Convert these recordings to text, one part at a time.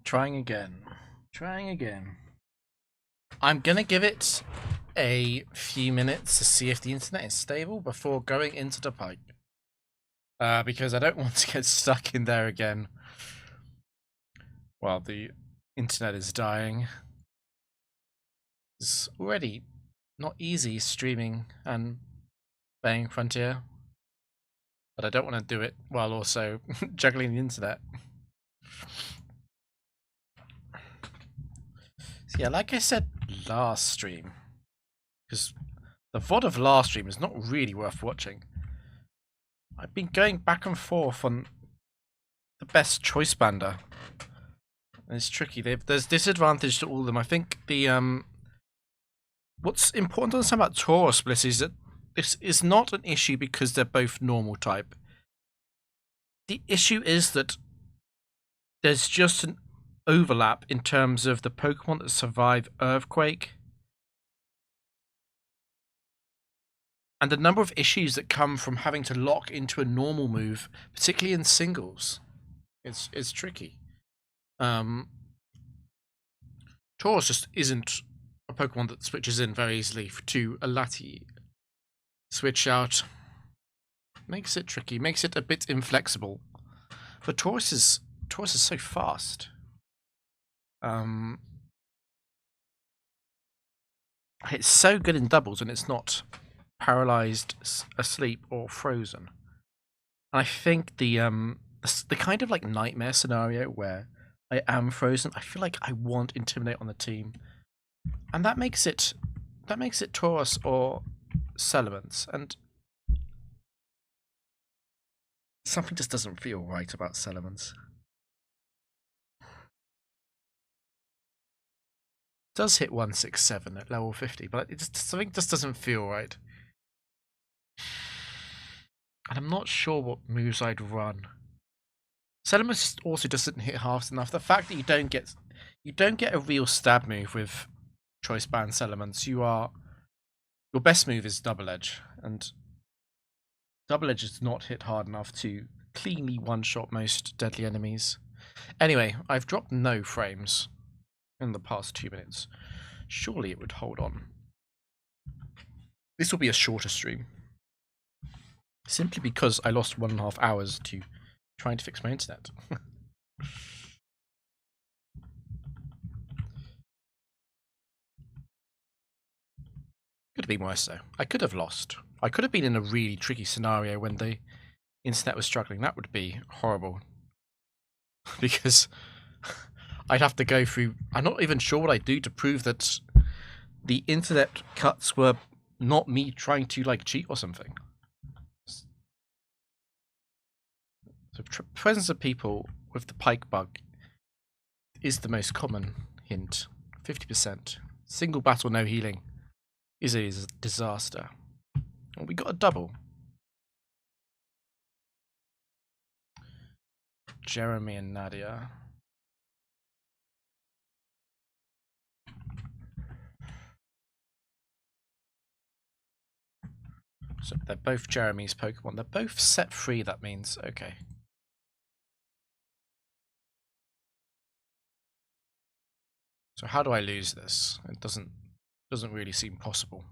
Trying again. Trying again. I'm gonna give it a few minutes to see if the internet is stable before going into the Pike. Because I don't want to get stuck in there again while the internet is dying. It's already not easy streaming and playing Frontier, but I don't want to do it while also juggling the internet. So yeah, like I said last stream, because the VOD of last stream is not really worth watching. I've been going back and forth on the best choice bander. And it's tricky. There's disadvantage to all of them. I think the what's important to understand about Taurus Bliss is that this is not an issue because they're both normal type. The issue is that there's just an overlap in terms of the Pokemon that survive Earthquake and the number of issues that come from having to lock into a normal move, particularly in singles. It's tricky. Taurus just isn't a Pokemon that switches in very easily to a Lati. Switch out makes it tricky, makes it a bit inflexible. But Taurus is so fast. It's so good in doubles and it's not paralyzed, asleep, or frozen. And I think the kind of like nightmare scenario where I am frozen, I feel like I want Intimidate on the team, and that makes it Taurus or Salamence, and something just doesn't feel right about Salamence. It does hit 167 at level 50, but something just doesn't feel right. And I'm not sure what moves I'd run. Salamence also doesn't hit half enough. The fact that you don't get a real stab move with Choice Band Salamence, your best move is Double Edge, and Double Edge is not hit hard enough to cleanly one-shot most deadly enemies. Anyway, I've dropped no frames in the past 2 minutes. Surely it would hold on. This will be a shorter stream. Simply because I lost 1.5 hours to trying to fix my internet. Could have been worse though. I could have lost. I could have been in a really tricky scenario when the internet was struggling. That would be horrible. Because I'd have to go through... I'm not even sure what I'd do to prove that the internet cuts were not me trying to like cheat or something. So presence of people with the Pike bug is the most common hint. 50%. Single battle, no healing is a disaster. And we got a double. Jeremy and Nadia. So they're both Jeremy's Pokemon. They're both set free, that means. Okay. So how do I lose this? It doesn't really seem possible.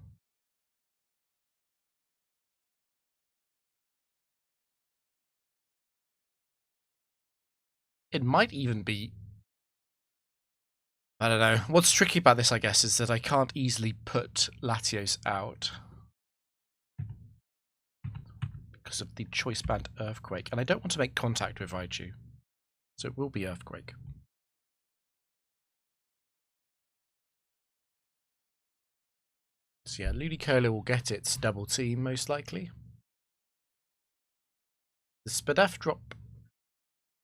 It might even be... I don't know. What's tricky about this, I guess, is that I can't easily put Latios out because of the Choice Band Earthquake, and I don't want to make contact with Raichu, so it will be Earthquake. So yeah, Ludicolo will get its double team, most likely. The Spadef drop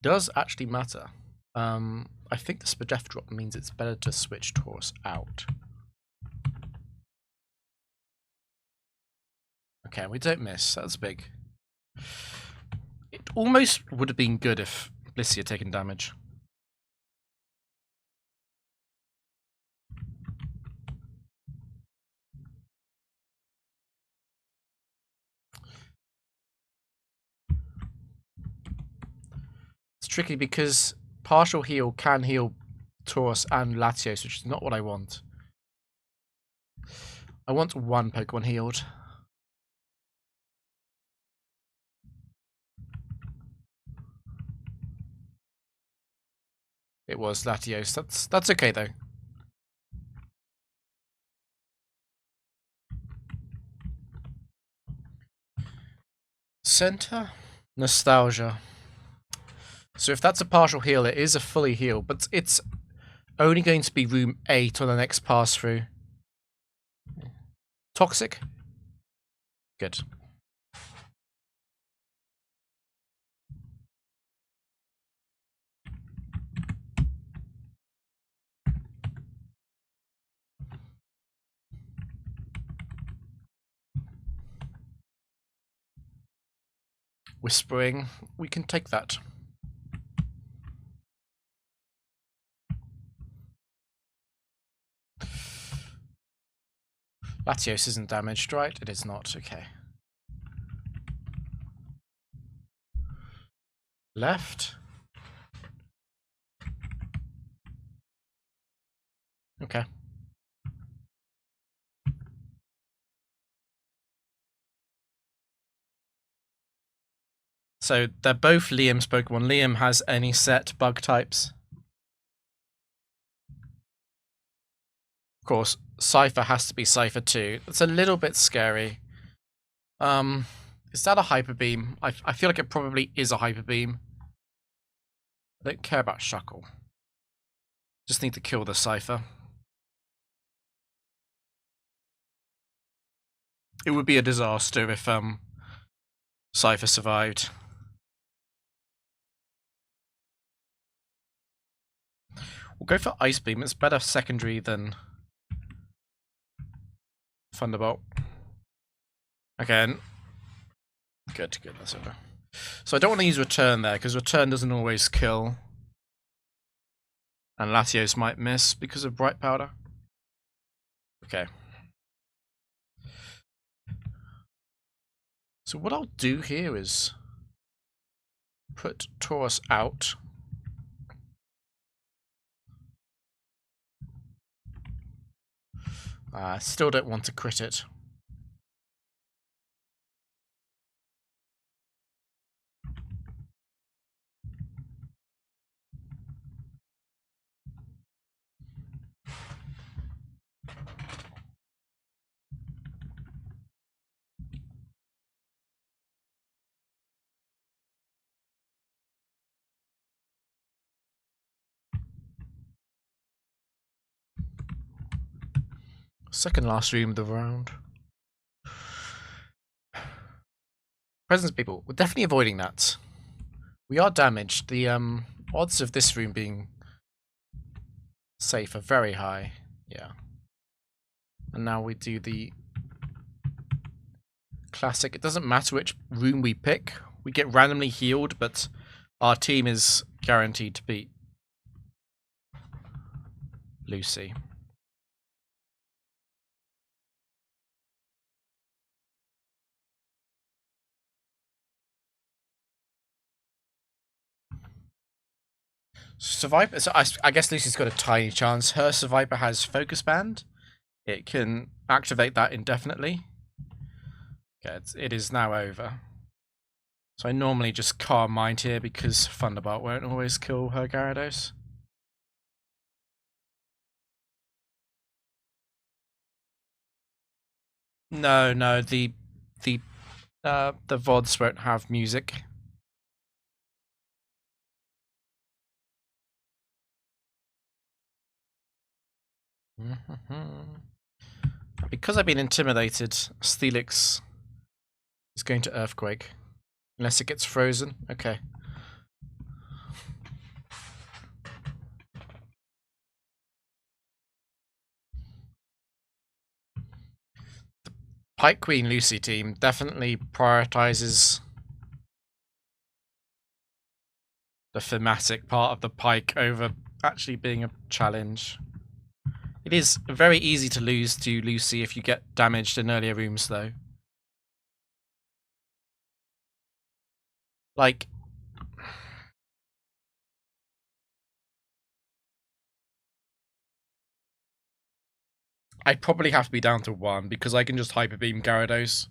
does actually matter. I think the Spadef drop means it's better to switch Taurus out. Okay, we don't miss. That's big. It almost would have been good if Blissey had taken damage. It's tricky because partial heal can heal Taurus and Latios, which is not what I want. I want one Pokemon healed. It was Latios. That's okay though. Center? Nostalgia. So if that's a partial heal, it is a fully heal, but it's only going to be room 8 on the next pass through. Toxic? Good. Whispering, we can take that. Latios isn't damaged, right? It is not, okay. Left. Okay. So they're both Liam's Pokemon. Liam has any set bug types. Of course, Cypher has to be Cypher too. It's a little bit scary. Is that a Hyper Beam? I feel like it probably is a Hyper Beam. I don't care about Shuckle. Just need to kill the Cypher. It would be a disaster if Cypher survived. We'll go for Ice Beam. It's better secondary than Thunderbolt. Again. Good, that's over. So I don't want to use Return there, because Return doesn't always kill. And Latios might miss because of Bright Powder. Okay. So what I'll do here is put Taurus out. I still don't want to crit it. Second last room of the round. Presence people, we're definitely avoiding that. We are damaged. The odds of this room being safe are very high. Yeah. And now we do the classic. It doesn't matter which room we pick. We get randomly healed, but our team is guaranteed to beat Lucy. Survivor. So I guess Lucy's got a tiny chance. Her Survivor has Focus Band. It can activate that indefinitely. Okay, it is now over. So I normally just Calm Mind here because Thunderbolt won't always kill her Gyarados. No, the VODs won't have music. Because I've been intimidated, Steelix is going to Earthquake. Unless it gets frozen. Okay. The Pike Queen Lucy team definitely prioritizes the thematic part of the Pike over actually being a challenge. It is very easy to lose to Lucy if you get damaged in earlier rooms, though. Like, I'd probably have to be down to 1 because I can just Hyper Beam Gyarados.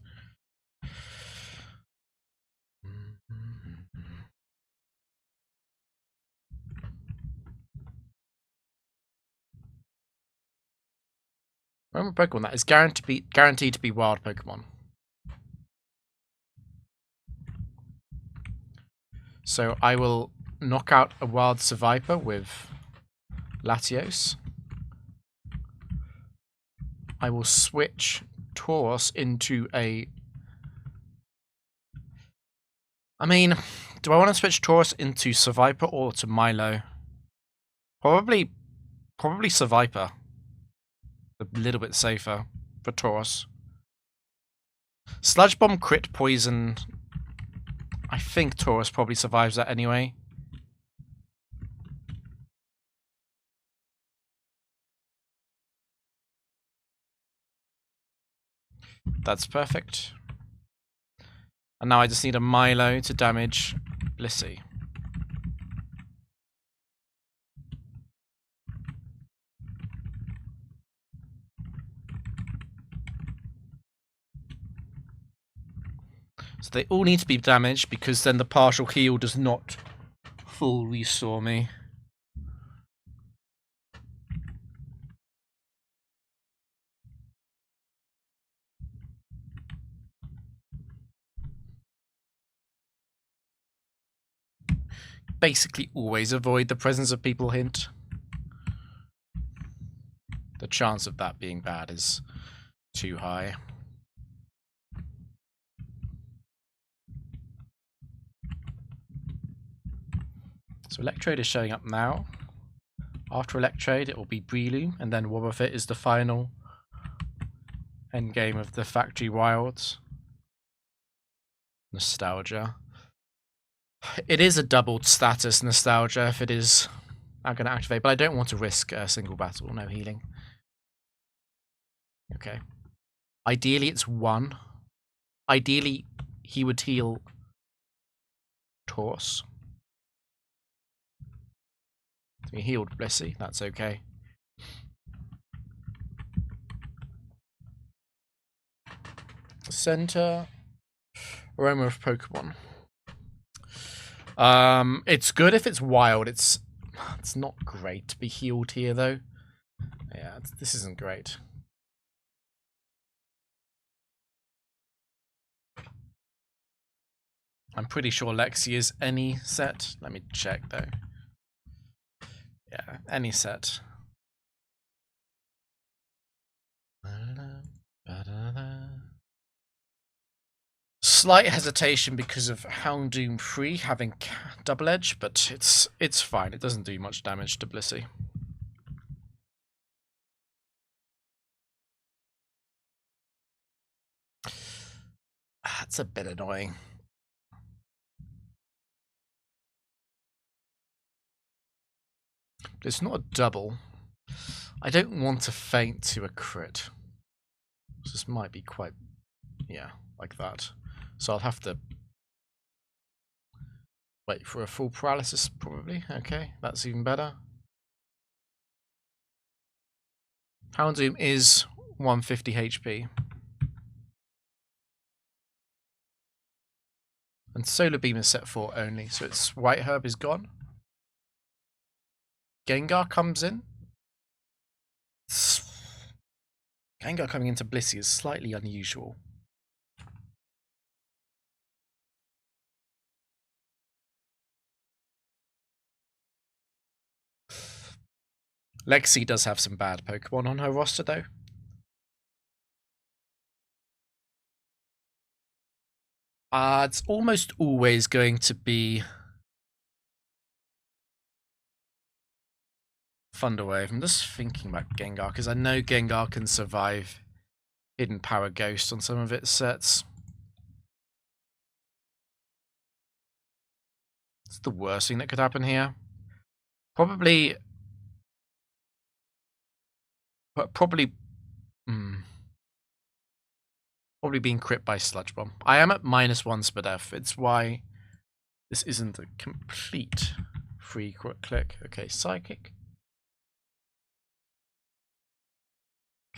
Remember Pokemon that is guaranteed to be wild Pokemon. So I will knock out a wild Seviper with Latios. I will switch Tauros into a... I mean, do I want to switch Tauros into Seviper or to Milo? Probably Seviper. A little bit safer for Tauros. Sludge Bomb crit poison. I think Tauros probably survives that anyway. That's perfect. And now I just need a Milo to damage Blissey. So they all need to be damaged because then the partial heal does not full restore me. Basically always avoid the presence of people hint. The chance of that being bad is too high. So Electrode is showing up now. After Electrode, it will be Breloom, and then Wobbuffet is the final endgame of the Factory Wilds. Nostalgia. It is a doubled status Nostalgia if it is I'm going to activate, but I don't want to risk a single battle, no healing. Okay. Ideally, it's 1. Ideally, he would heal Tauros. He healed Blissey, that's okay. Center. Aroma of Pokemon. It's good if it's wild. It's not great to be healed here, though. Yeah, this isn't great. I'm pretty sure Lexi is any set. Let me check, though. Yeah, any set. Slight hesitation because of Houndoom 3 having double edge, but it's fine. It doesn't do much damage to Blissey. That's a bit annoying. But it's not a double. I don't want to feint to a crit. This might be quite, yeah, like that. So I'll have to wait for a full paralysis, probably. Okay, that's even better. Houndoom is 150 HP. And Solar Beam is set 4 only, so its White Herb is gone. Gengar comes in. Gengar coming into Blissey is slightly unusual. Lexi does have some bad Pokemon on her roster, though. It's almost always going to be Thunderwave. I'm just thinking about Gengar, because I know Gengar can survive Hidden Power Ghost on some of its sets. It's the worst thing that could happen here. Probably being crit by Sludge Bomb. I am at -1 Spadef. It's why this isn't a complete free click. Okay, Psychic.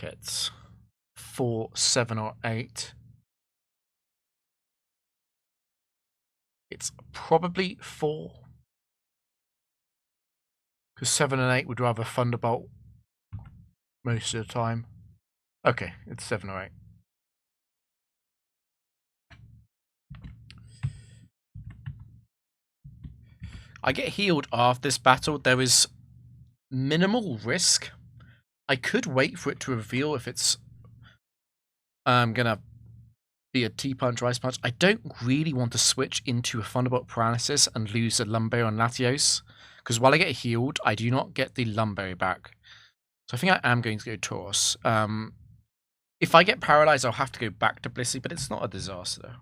It's 4, 7, or 8. It's probably 4. Because 7 and 8 would rather Thunderbolt most of the time. Okay, it's 7 or 8. I get healed after this battle. There is minimal risk. I could wait for it to reveal if it's gonna be a T-Punch or Ice Punch. I don't really want to switch into a Thunderbolt Paralysis and lose a Lumberry on Latios. Because while I get healed, I do not get the Lumberry back. So I think I am going to go Tauros. If I get paralyzed, I'll have to go back to Blissey, but it's not a disaster.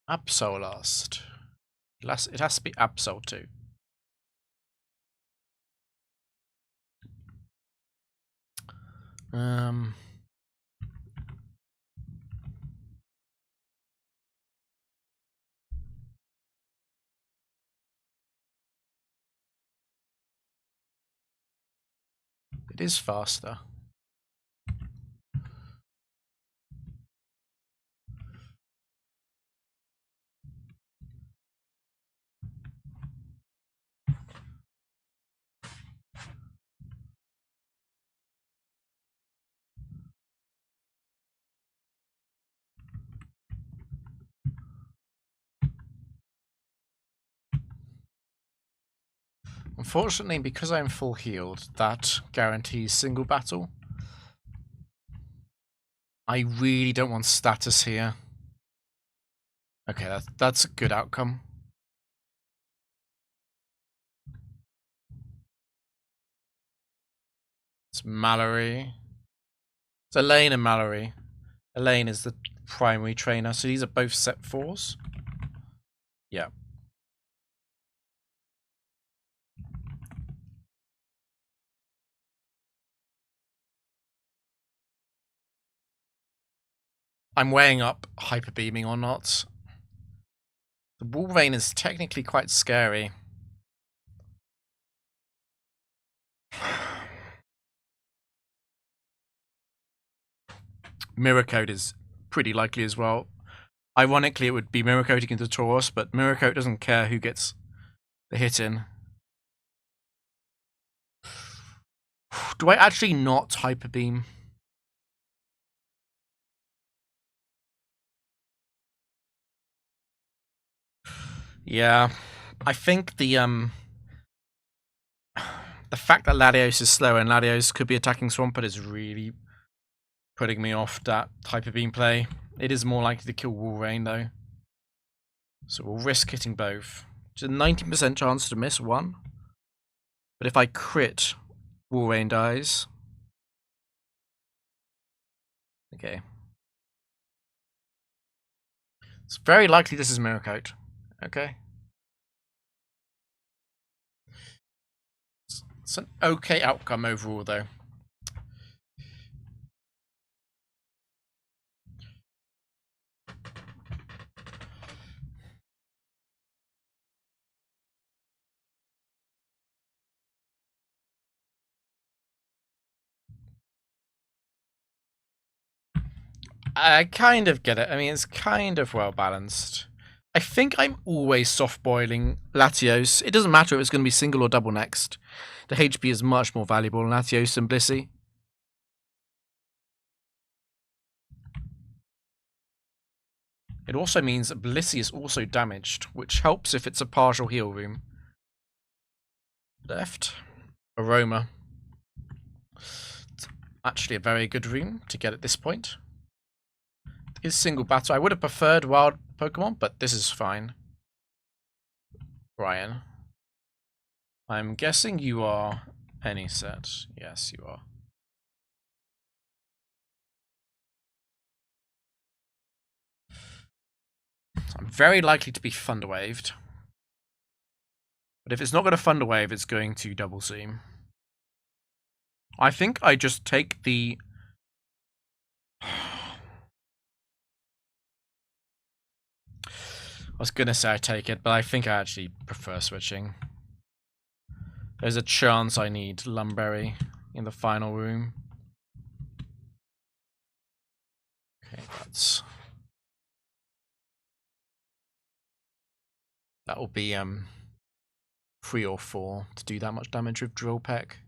Absol last. It has to be Absol too. It is faster. Unfortunately, because I'm full healed, that guarantees single battle. I really don't want status here. Okay, that's a good outcome. It's Mallory. It's Elaine and Mallory. Elaine is the primary trainer, so these are both set 4s. Yeah. I'm weighing up hyper beaming or not. The Wolverine is technically quite scary. Mirror Coat is pretty likely as well. Ironically, it would be Mirror Coating into Tauros, but Mirror Coat doesn't care who gets the hit in. Do I actually not Hyper Beam? Yeah, I think the fact that Latios is slower and Latios could be attacking Swampert is really putting me off that Hyper Beam play. It is more likely to kill Wolverine though, so we'll risk hitting both. It's a 90% chance to miss one, but if I crit, Wolverine dies. Okay. It's very likely this is Mirror Coat. Okay. It's an okay outcome overall, though. I kind of get it. I mean, it's kind of well balanced. I think I'm always soft boiling Latios. It doesn't matter if it's going to be single or double next. The HP is much more valuable in Latios than Blissey. It also means that Blissey is also damaged, which helps if it's a partial heal room. Left. Aroma. It's actually a very good room to get at this point. It is single battle. I would have preferred wild Pokemon, but this is fine. Brian. I'm guessing you are any set. Yes, you are. So I'm very likely to be Thunderwaved. But if it's not going to Thunderwave, it's going to Double Seam. I think I just take the... I was gonna say I take it, but I think I actually prefer switching. There's a chance I need Lumberry in the final room. Okay, that will be 3 or 4 to do that much damage with Drill Peck.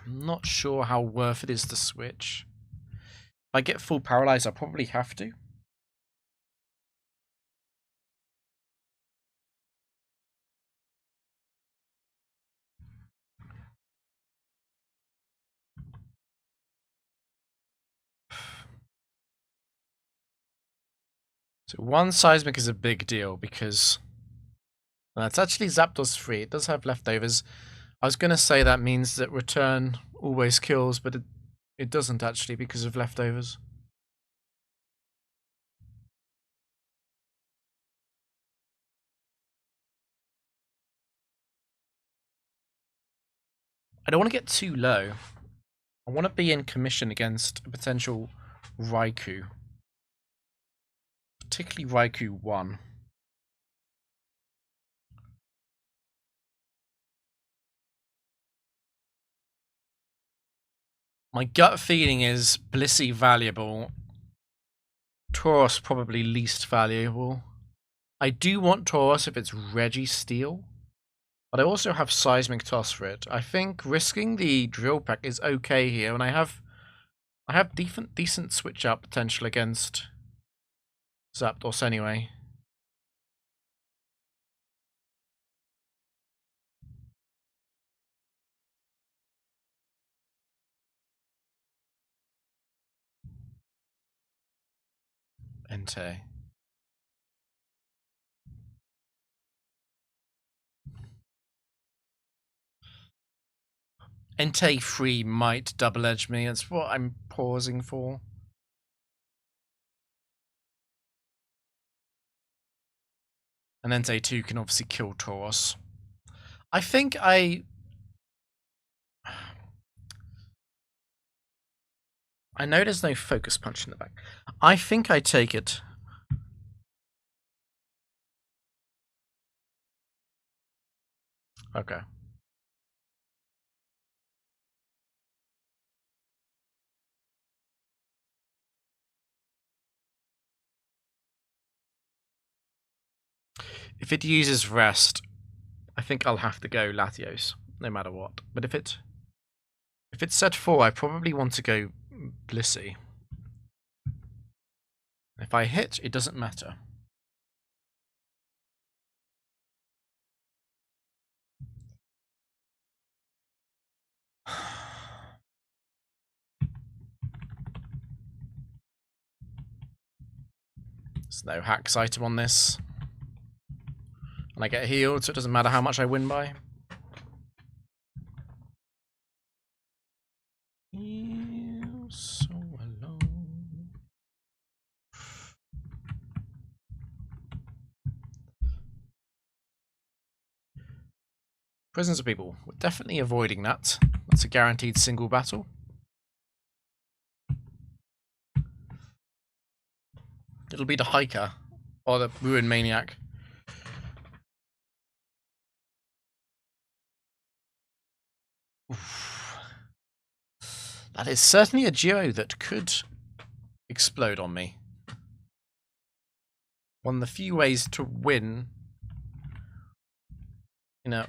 I'm not sure how worth it is to switch. If I get full paralyzed, I'll probably have to. So 1 Seismic is a big deal because it's actually Zapdos free. It does have leftovers. I was going to say that means that return always kills, but it doesn't actually because of leftovers. I don't want to get too low. I want to be in commission against a potential Raikou. Particularly Raikou 1. My gut feeling is Blissey valuable. Tauros probably least valuable. I do want Tauros if it's Registeel, but I also have Seismic Toss for it. I think risking the Drill Peck is okay here, and I have decent switch out potential against Zapdos anyway. Entei. Entei 3 might double edge me, that's what I'm pausing for. And Entei 2 can obviously kill Tauros. I think I know there's no Focus Punch in the back. I think I take it. Okay. If it uses Rest, I think I'll have to go Latios, no matter what. But if it's set 4, I probably want to go Blissey. If I hit, it doesn't matter. There's no hacks item on this. And I get healed, so it doesn't matter how much I win by. Feel so alone. Prisons of People. We're definitely avoiding that. That's a guaranteed single battle. It'll be the Hiker or the Ruin Maniac. Oof. That is certainly a duo that could explode on me. One of the few ways to win in a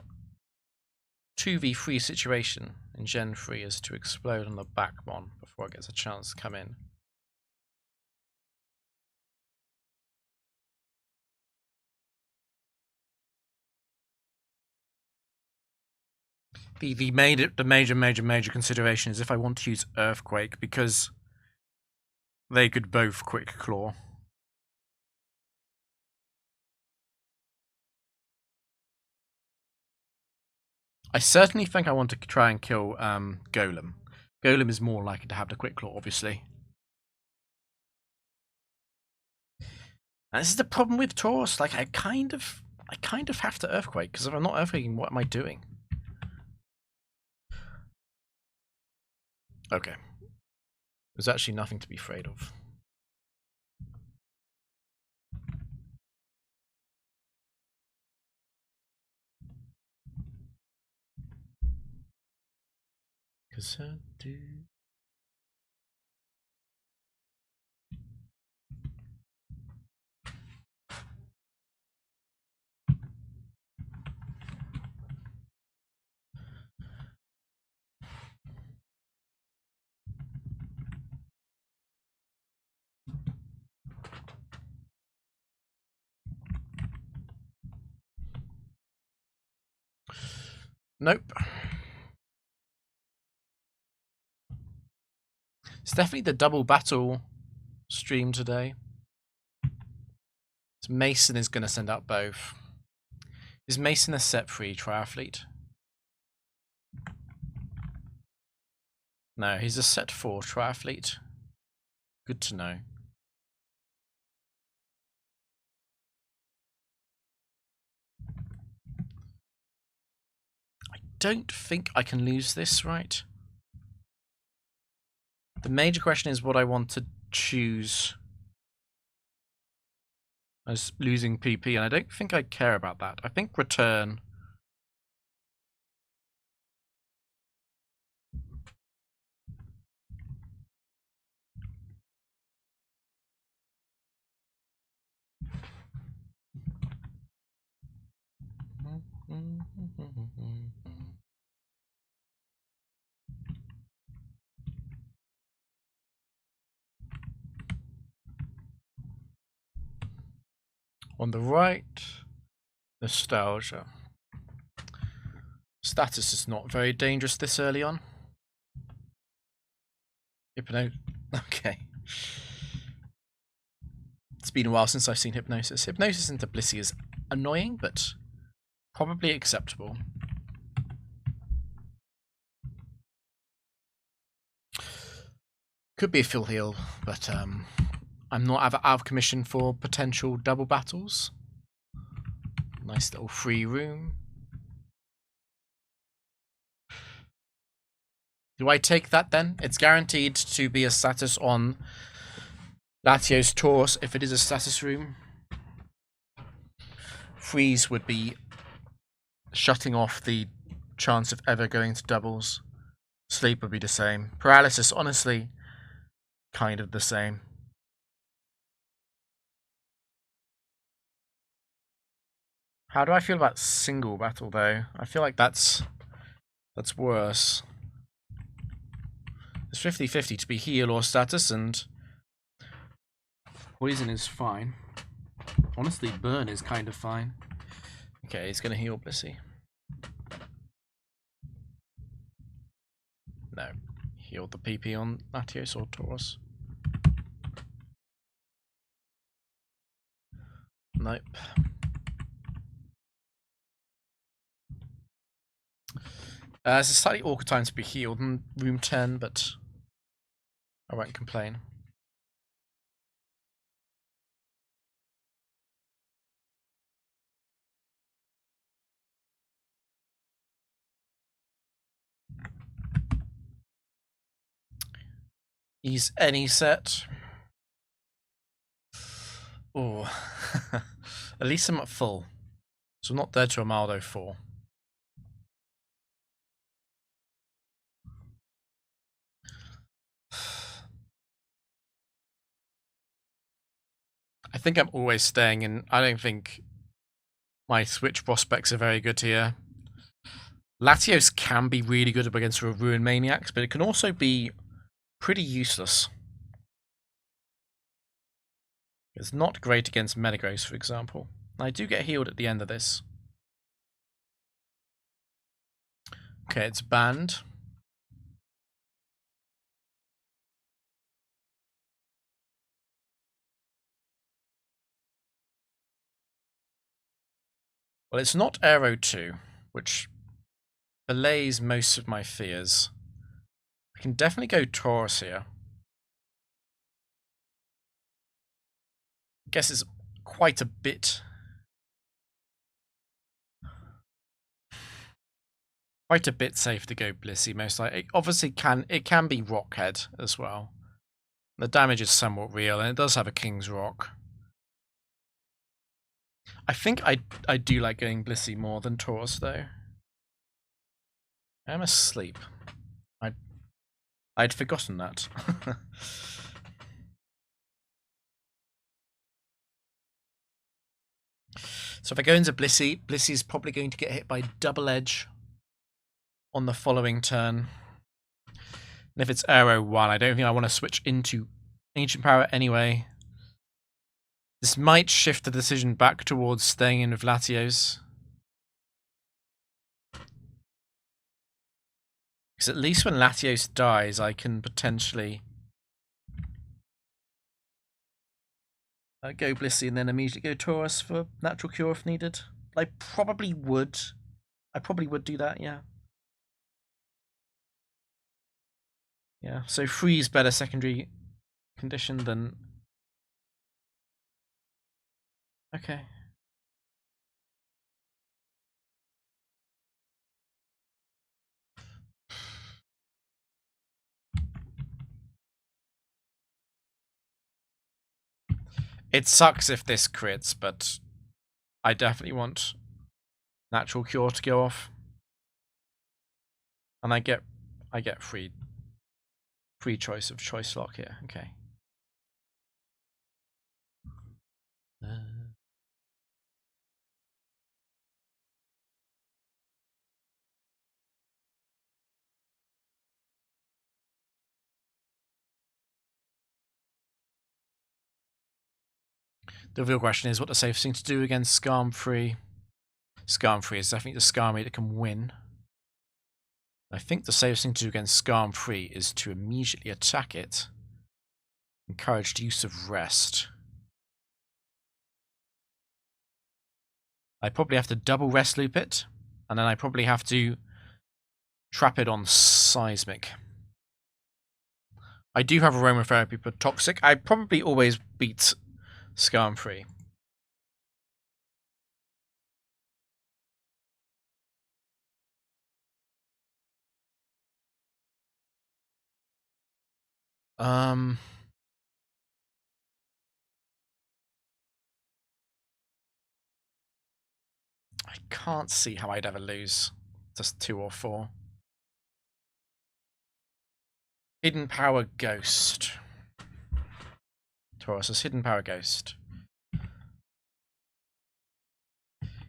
2v3 situation in Gen 3 is to explode on the Backmon before it gets a chance to come in. The major consideration is if I want to use Earthquake, because they could both Quick Claw. I certainly think I want to try and kill Golem. Golem is more likely to have the Quick Claw, obviously. And this is the problem with Taurus. Like, I kind of have to Earthquake, because if I'm not Earthquaking, what am I doing? Okay. There's actually nothing to be afraid of. Cause I do. Nope. It's definitely the double battle stream today. So Mason is going to send out both. Is Mason a set 3 triathlete? No, he's a set 4 triathlete. Good to know. I don't think I can lose this, right? The major question is what I want to choose as losing PP, and I don't think I care about that. I think return. On the right, nostalgia. Status is not very dangerous this early on. Okay. It's been a while since I've seen Hypnosis. Hypnosis into Blissey is annoying, but probably acceptable. Could be a full heal, but I'm not out of commission for potential double battles. Nice little free room. Do I take that then? It's guaranteed to be a status on Latios Taurus if it is a status room. Freeze would be shutting off the chance of ever going to doubles. Sleep would be the same. Paralysis, honestly, kind of the same. How do I feel about single battle though? I feel like that's worse. It's 50-50 to be heal or status, and poison is fine. Honestly, burn is kind of fine. Okay, he's gonna heal Blissey. No. Heal the PP on Latios or Taurus. Nope. It's a slightly awkward time to be healed in room 10, but I won't complain. He's any set. Oh, at least I'm at full. So I'm not dead to a Maldo 4. I think I'm always staying in. I don't think my switch prospects are very good here. Latios can be really good up against Ruin Maniacs, but it can also be pretty useless. It's not great against Metagross, for example. I do get healed at the end of this. Okay, it's banned. Well, it's not Aero 2, which belays most of my fears. I can definitely go Taurus here. I guess it's quite a bit. Quite a bit safe to go Blissey, most likely. It obviously can be Rockhead as well. The damage is somewhat real, and it does have a King's Rock. I think I do like going Blissey more than Taurus, though. I'm asleep. I'd forgotten that. So if I go into Blissey, Blissey's probably going to get hit by Double Edge on the following turn. And if it's Aero 1, I don't think I want to switch into Ancient Power anyway. This might shift the decision back towards staying in with Latios. Because at least when Latios dies, I can potentially go Blissey and then immediately go Taurus for Natural Cure if needed. I probably would. Do that, yeah. Yeah, so freeze better secondary condition than... Okay. It sucks if this crits, but I definitely want Natural Cure to go off. And I get free choice of choice lock here. Okay. The real question is what the safest thing to do against Skarm 3. Skarm 3 is definitely the Skarmy that can win. I think the safest thing to do against Skarm 3 is to immediately attack it. Encouraged use of rest. I probably have to double rest loop it, and then I probably have to trap it on Seismic. I do have Aromatherapy for Toxic. I probably always beat Skarm 3. I can't see how I'd ever lose just 2 or 4. Hidden Power Ghost. Taurus's Hidden Power Ghost.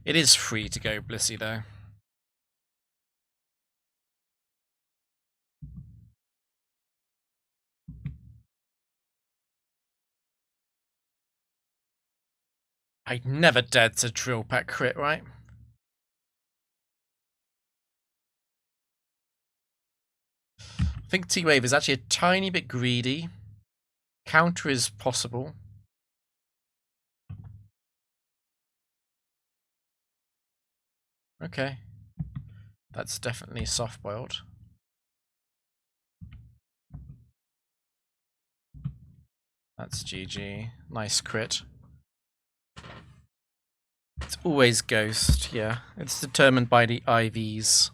It is free to go Blissey though. I never dared to drill pack crit, right? I think T-Wave is actually a tiny bit greedy. Counter is possible. Okay. That's definitely soft-boiled. That's GG. Nice crit. It's always Ghost, yeah. It's determined by the IVs.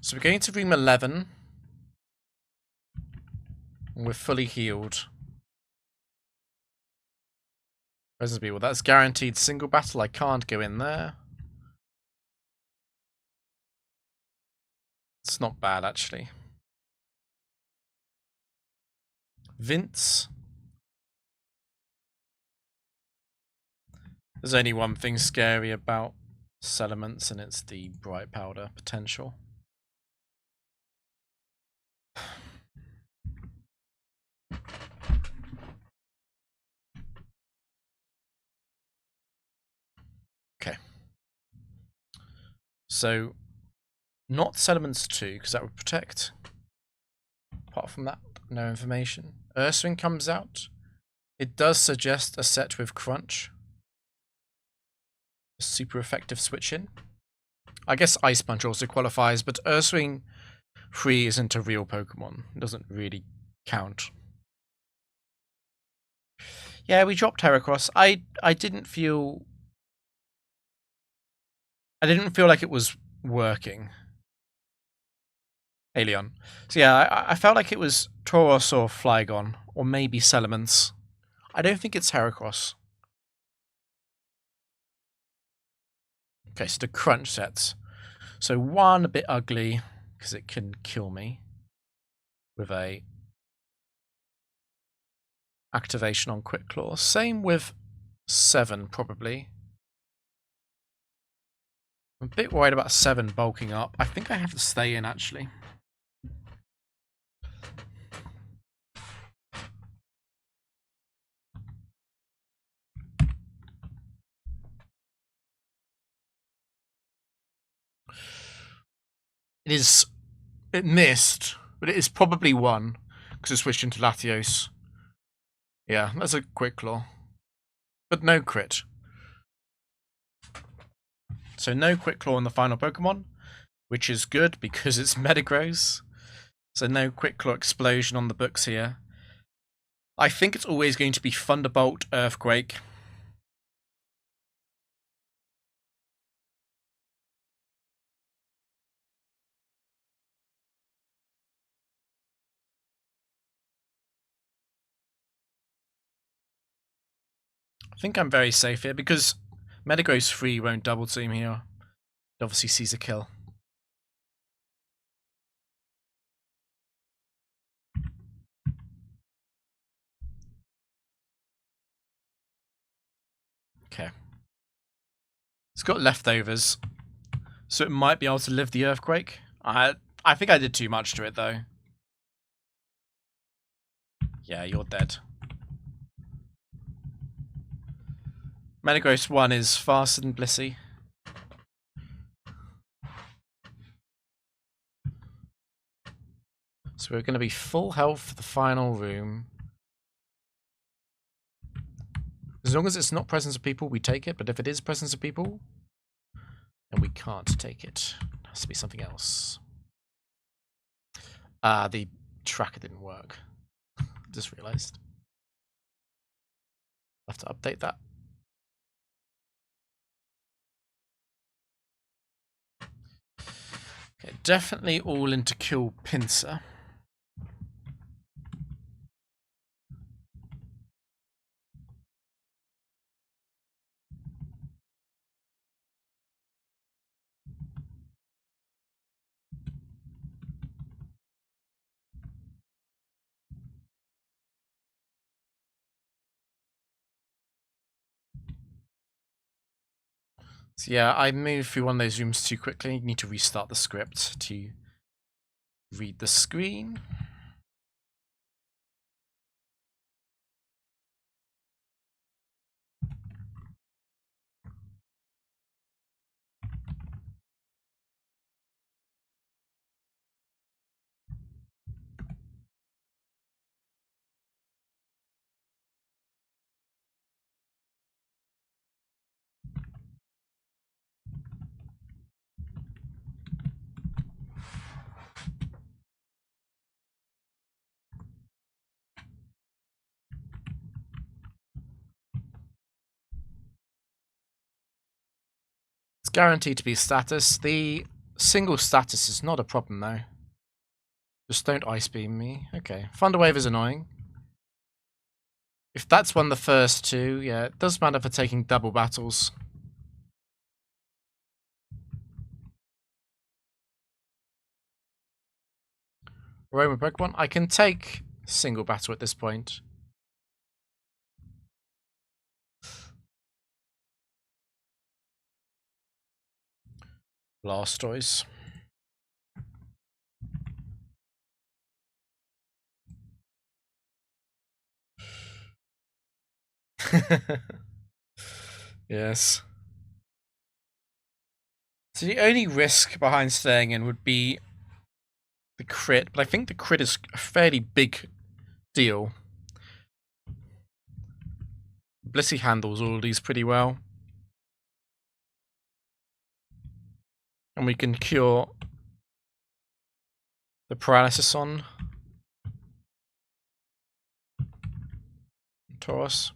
So we're going to room 11. And we're fully healed. Presence Beetle, that's guaranteed single battle. I can't go in there. It's not bad, actually. Vince. There's only one thing scary about Settlements, and it's the Bright Powder potential. Okay. So, not Settlements 2, because that would protect. Apart from that, no information. Urswing comes out. It does suggest a set with Crunch. A super effective switch in. I guess Ice Punch also qualifies, but Urswing free isn't a real Pokemon. It doesn't really count. Yeah, we dropped Heracross. I didn't feel like it was working. Aeon. So yeah, I felt like it was Tauros or Flygon, or maybe Salamence. I don't think it's Heracross. Okay, so the crunch sets. So one a bit ugly, because it can kill me with a activation on Quick Claw. Same with 7, probably. I'm a bit worried about 7 bulking up. I think I have to stay in, actually. It missed, but it is probably 1, because it switched into Latios. Yeah, that's a Quick Claw. But no crit. So no Quick Claw on the final Pokemon, which is good because it's Metagross. So no Quick Claw explosion on the books here. I think it's always going to be Thunderbolt, Earthquake. I think I'm very safe here because Metagross 3 won't double team here. It obviously sees a kill. Okay. It's got leftovers, so it might be able to live the Earthquake. I think I did too much to it though. Yeah, you're dead. Metagross 1 is faster than Blissey. So we're going to be full health for the final room. As long as it's not presence of people, we take it. But if it is presence of people, then we can't take it. It has to be something else. The tracker didn't work. Just realised. I'll have to update that. Okay, definitely all in to kill Pinsir. So yeah, I moved through one of those rooms too quickly. You need to restart the script to read the screen. It's guaranteed to be status. The single status is not a problem though. Just don't Ice Beam me. Okay. Thunder Wave is annoying. If that's one of the first 2, yeah, it does matter for taking double battles. Roman Pokemon, I can take single battle at this point. Blastoise. Yes. So the only risk behind staying in would be the crit, but I think the crit is a fairly big deal. Blissey handles all of these pretty well. And we can cure the paralysis on Taurus.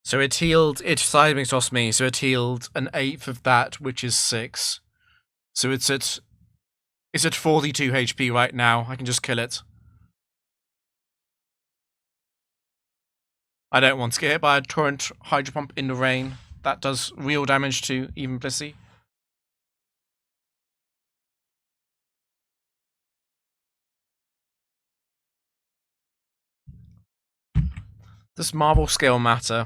So it healed, it side mixed off me, so it healed an eighth of that, which is 6. So it's at 42 HP right now. I can just kill it. I don't want to get hit by a torrent hydro pump in the rain. That does real damage to even Blissey. Does marble scale matter?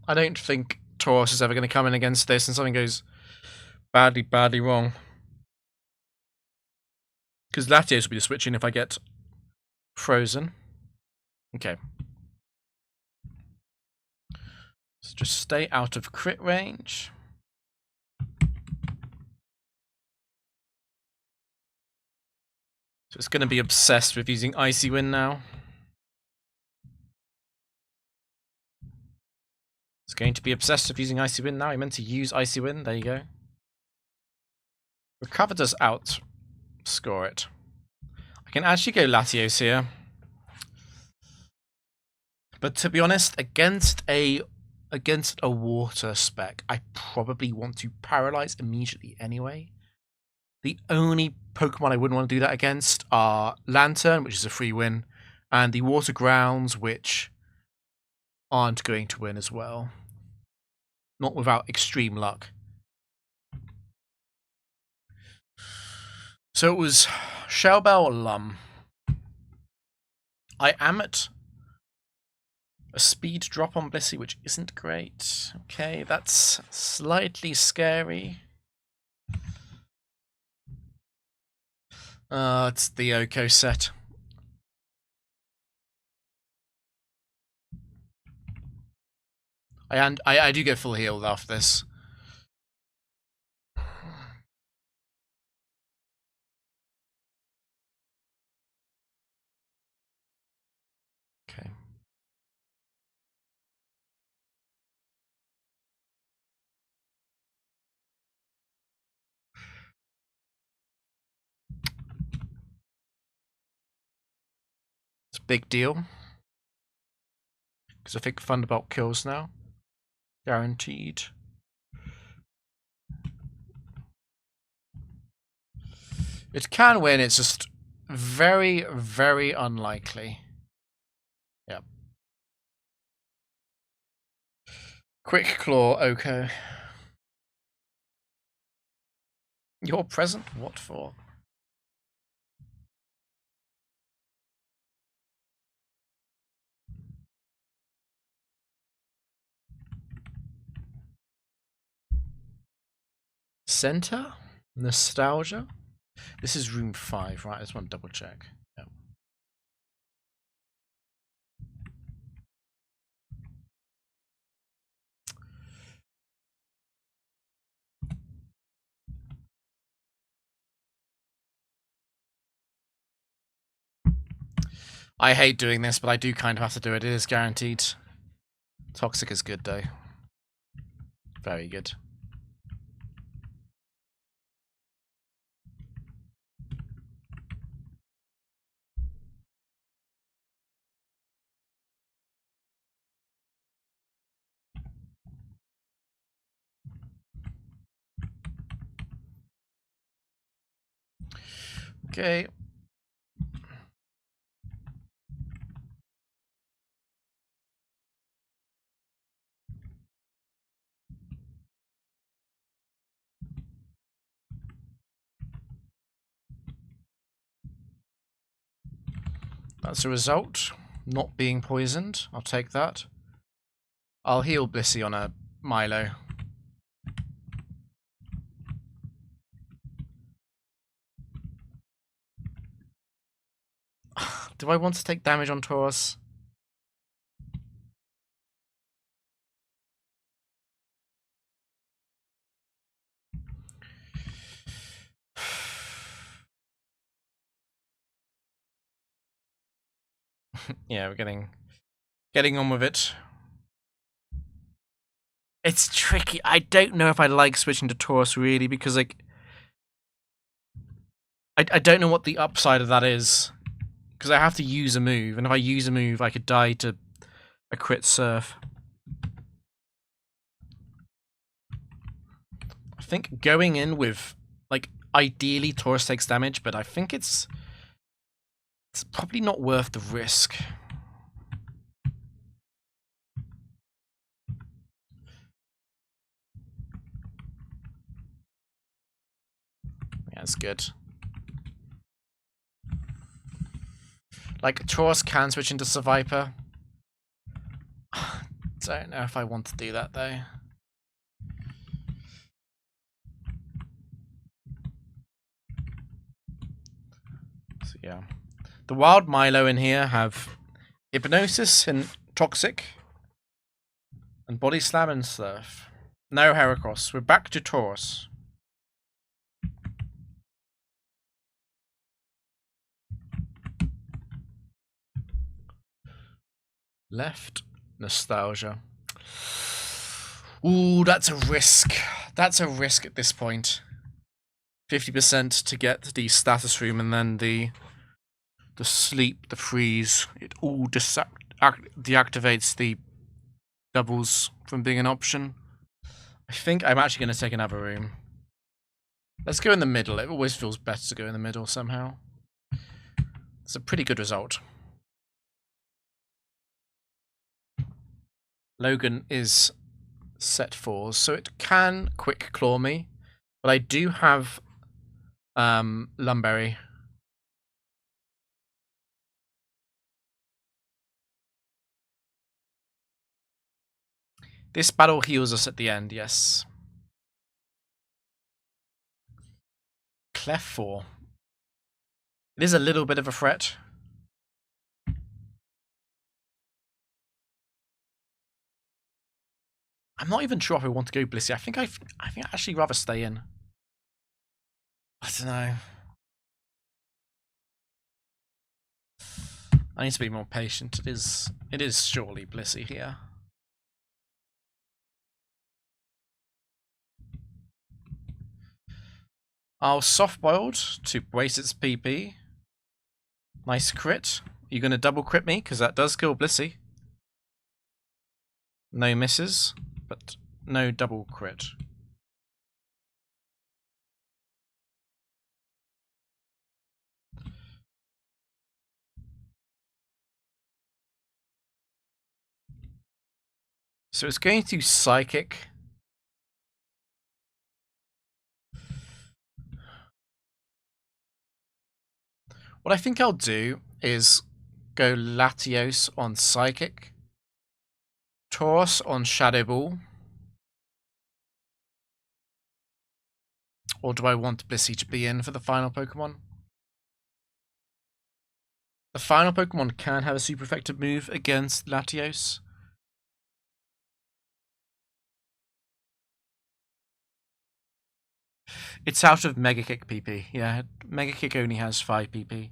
I don't think Taurus is ever going to come in against this and something goes badly wrong. Because Latios will be switching if I get frozen. Okay. So just stay out of crit range. So it's going to be obsessed with using Icy Wind now. It's going to be obsessed with using Icy Wind now. I meant to use Icy Wind. There you go. Recover does outscore it. I can actually go Latios here. But to be honest, against a water spec, I probably want to paralyze immediately anyway. The only Pokemon I wouldn't want to do that against are Lantern, which is a free win, and the Water Grounds, which aren't going to win as well. Not without extreme luck. So it was Shellbell Lum. I am at a speed drop on Blissey, which isn't great. Okay, that's slightly scary. It's the Oko set. I do get full healed after this. Okay. It's a big deal. Because I think Thunderbolt kills now. Guaranteed. It can win, it's just very unlikely. Yep. Quick Claw, Oko. You're present? What for? Center? Nostalgia? This is room 5, right? I just want to double check. Yep. I hate doing this, but I do kind of have to do it. It is guaranteed. Toxic is good, though. Very good. Okay. That's a result. Not being poisoned. I'll take that. I'll heal Blissey on a Milo. Do I want to take damage on Taurus? Yeah, we're getting on with it. It's tricky. I don't know if I like switching to Taurus really, because like I don't know what the upside of that is. Because I have to use a move, and if I use a move, I could die to a crit surf. I think going in with, like, ideally Taurus takes damage, but I think it's probably not worth the risk. Yeah, it's good. Like, Taurus can switch into Survivor. Don't know if I want to do that, though. So, yeah. The Wild Milo in here have Hypnosis and Toxic, and Body Slam and Surf. No Heracross. We're back to Taurus. Left. Nostalgia. Ooh, that's a risk. That's a risk at this point. 50% to get the status room, and then the sleep, the freeze. It all deactivates the doubles from being an option. I think I'm actually going to take another room. Let's go in the middle. It always feels better to go in the middle somehow. It's a pretty good result. Logan is set 4, so it can quick claw me, but I do have Lumberry. This battle heals us at the end, yes. Clef 4. It is a little bit of a threat. I'm not even sure if I want to go Blissey. I think I'd actually rather stay in. I don't know. I need to be more patient. It is surely Blissey here. I'll soft-boiled to waste its PP. Nice crit. You're going to double crit me, because that does kill Blissey. No misses, but no double crit. So it's going to Psychic. What I think I'll do is go Latios on Psychic, Taurus on Shadow Ball, or do I want Blissey to be in for the final Pokemon? The final Pokemon can have a super effective move against Latios. It's out of Mega Kick PP. Yeah, Mega Kick only has 5 PP.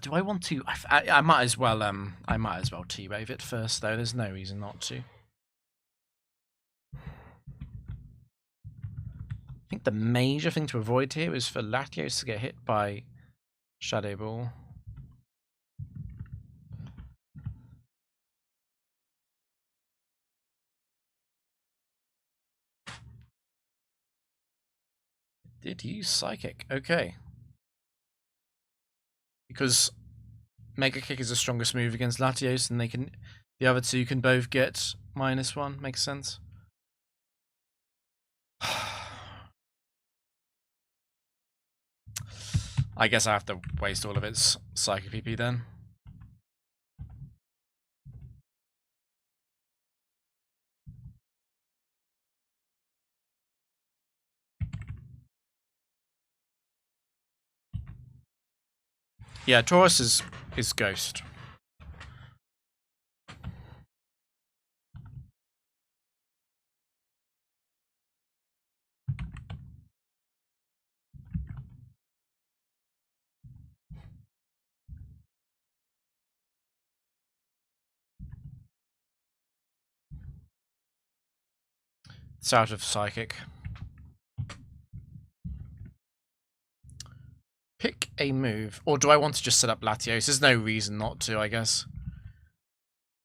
Do I want to? I might as well. I might as well T-Wave it first, though. There's no reason not to. I think the major thing to avoid here is for Latios to get hit by Shadow Ball. Did use Psychic? Okay. Because Mega Kick is the strongest move against Latios, and the other two can both get -1. Makes sense. I guess I have to waste all of its Psychic PP then. Yeah, Taurus is Ghost. It's out of Psychic. Pick a move. Or do I want to just set up Latios? There's no reason not to, I guess.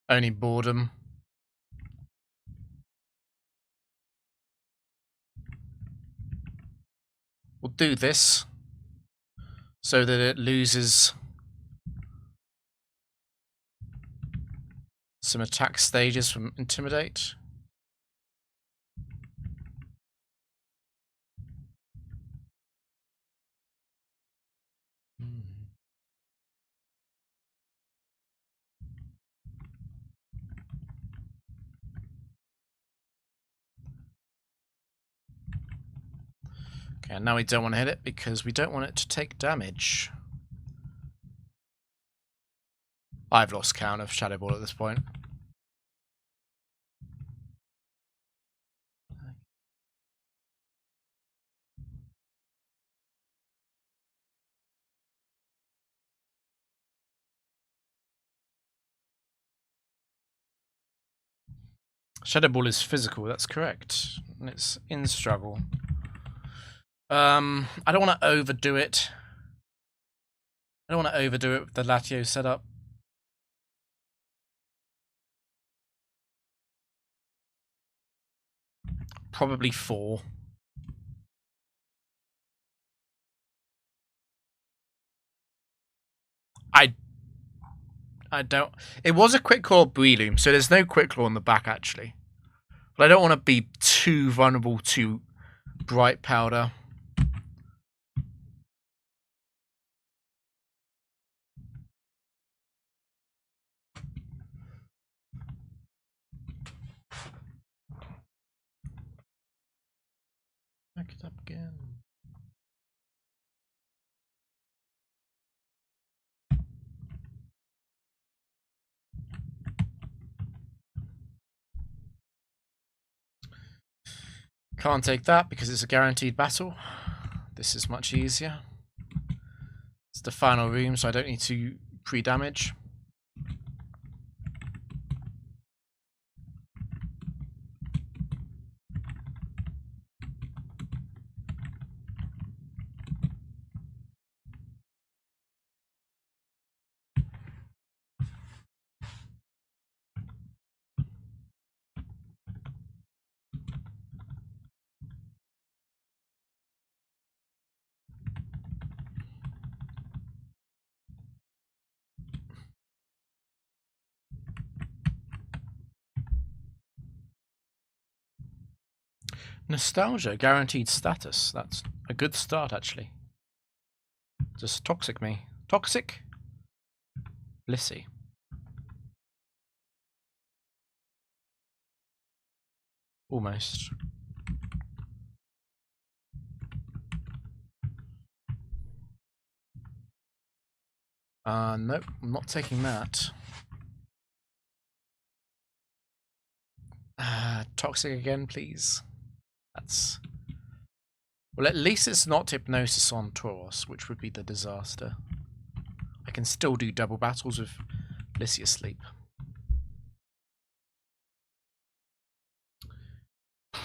Only boredom. We'll do this so that it loses some attack stages from Intimidate. Okay, and now we don't want to hit it because we don't want it to take damage. I've lost count of Shadow Ball at this point. Shadow Ball is physical, that's correct. And it's in struggle. I don't want to overdo it. I don't want to overdo it with the Latio setup. Probably 4. I don't... It was a Quick Claw Breloom, so there's no Quick Claw on the back, actually. But I don't want to be too vulnerable to Bright Powder. Back it up again. Can't take that because it's a guaranteed battle. This is much easier. It's the final room, so I don't need to pre-damage. Nostalgia, guaranteed status. That's a good start, actually. Just toxic me. Toxic? Blissey. Almost. Nope, I'm not taking that. Toxic again, please. That's... Well, at least it's not Hypnosis on Tauros, which would be the disaster. I can still do double battles with Blissey asleep. I'm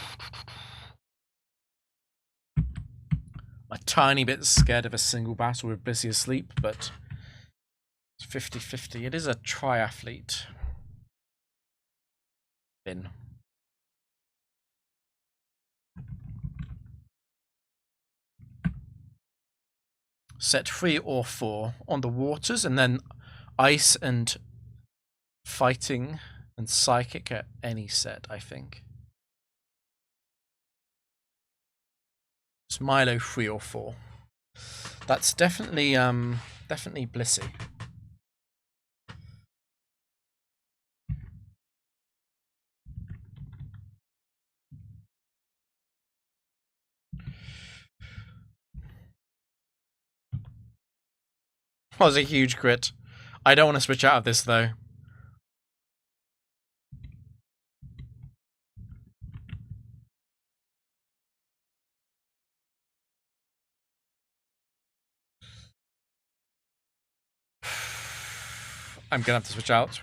a tiny bit scared of a single battle with Blissey asleep, but it's 50-50. It is a triathlete. Bin. Set 3 or 4 on the waters, and then ice and fighting and psychic at any set, I think. It's Milo 3 or 4. That's definitely definitely Blissey. Was a huge crit. I don't want to switch out of this though. I'm gonna have to switch out.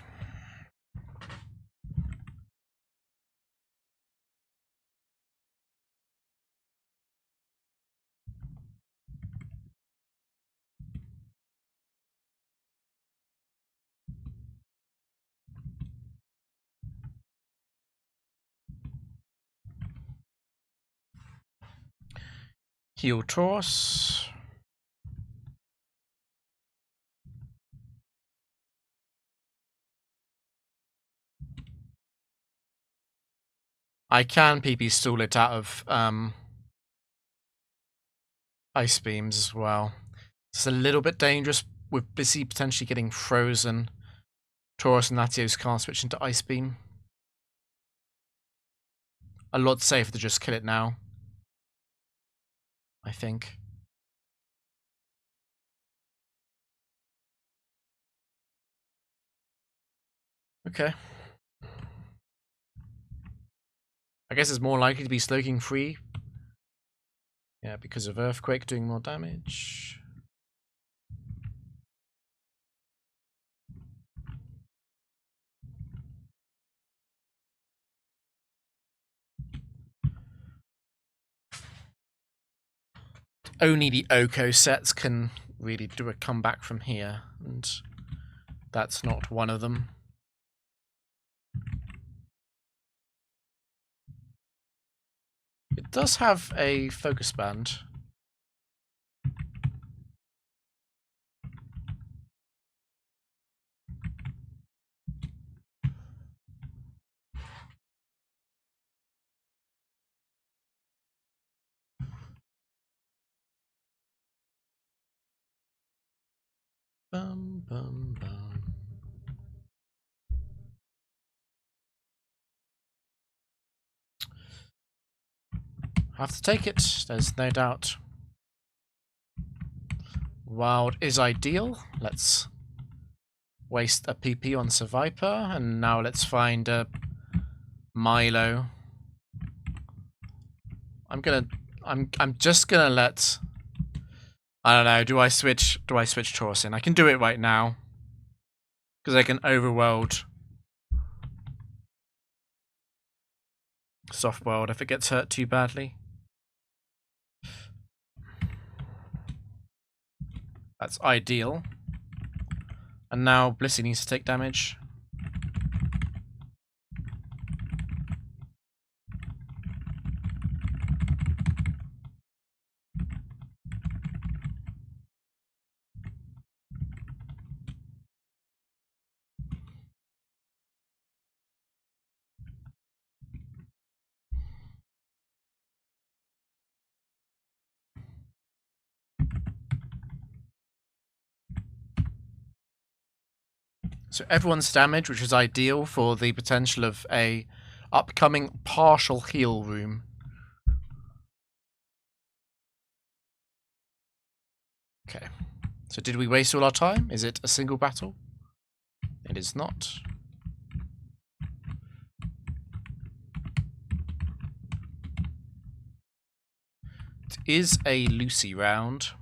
Heal Taurus. I can PP stall it out of Ice Beams as well. It's a little bit dangerous with Busy potentially getting frozen. Taurus and Latios can't switch into Ice Beam. A lot safer to just kill it now, I think. Okay. I guess it's more likely to be Slowking free. Yeah, because of Earthquake doing more damage. Only the Oko sets can really do a comeback from here, and that's not one of them. It does have a focus band. Bum, bum, bum. Have to take it, there's no doubt. Wild is ideal. Let's waste a PP on Survivor, and now let's find a Milo. I'm just gonna let. I don't know. Do I switch Taurus in? I can do it right now because I can overworld soft world if it gets hurt too badly. That's ideal. And now Blissey needs to take damage. So everyone's damage, which is ideal for the potential of a upcoming partial heal room. Okay. So did we waste all our time? Is it a single battle? It is not. It is a Lucy round.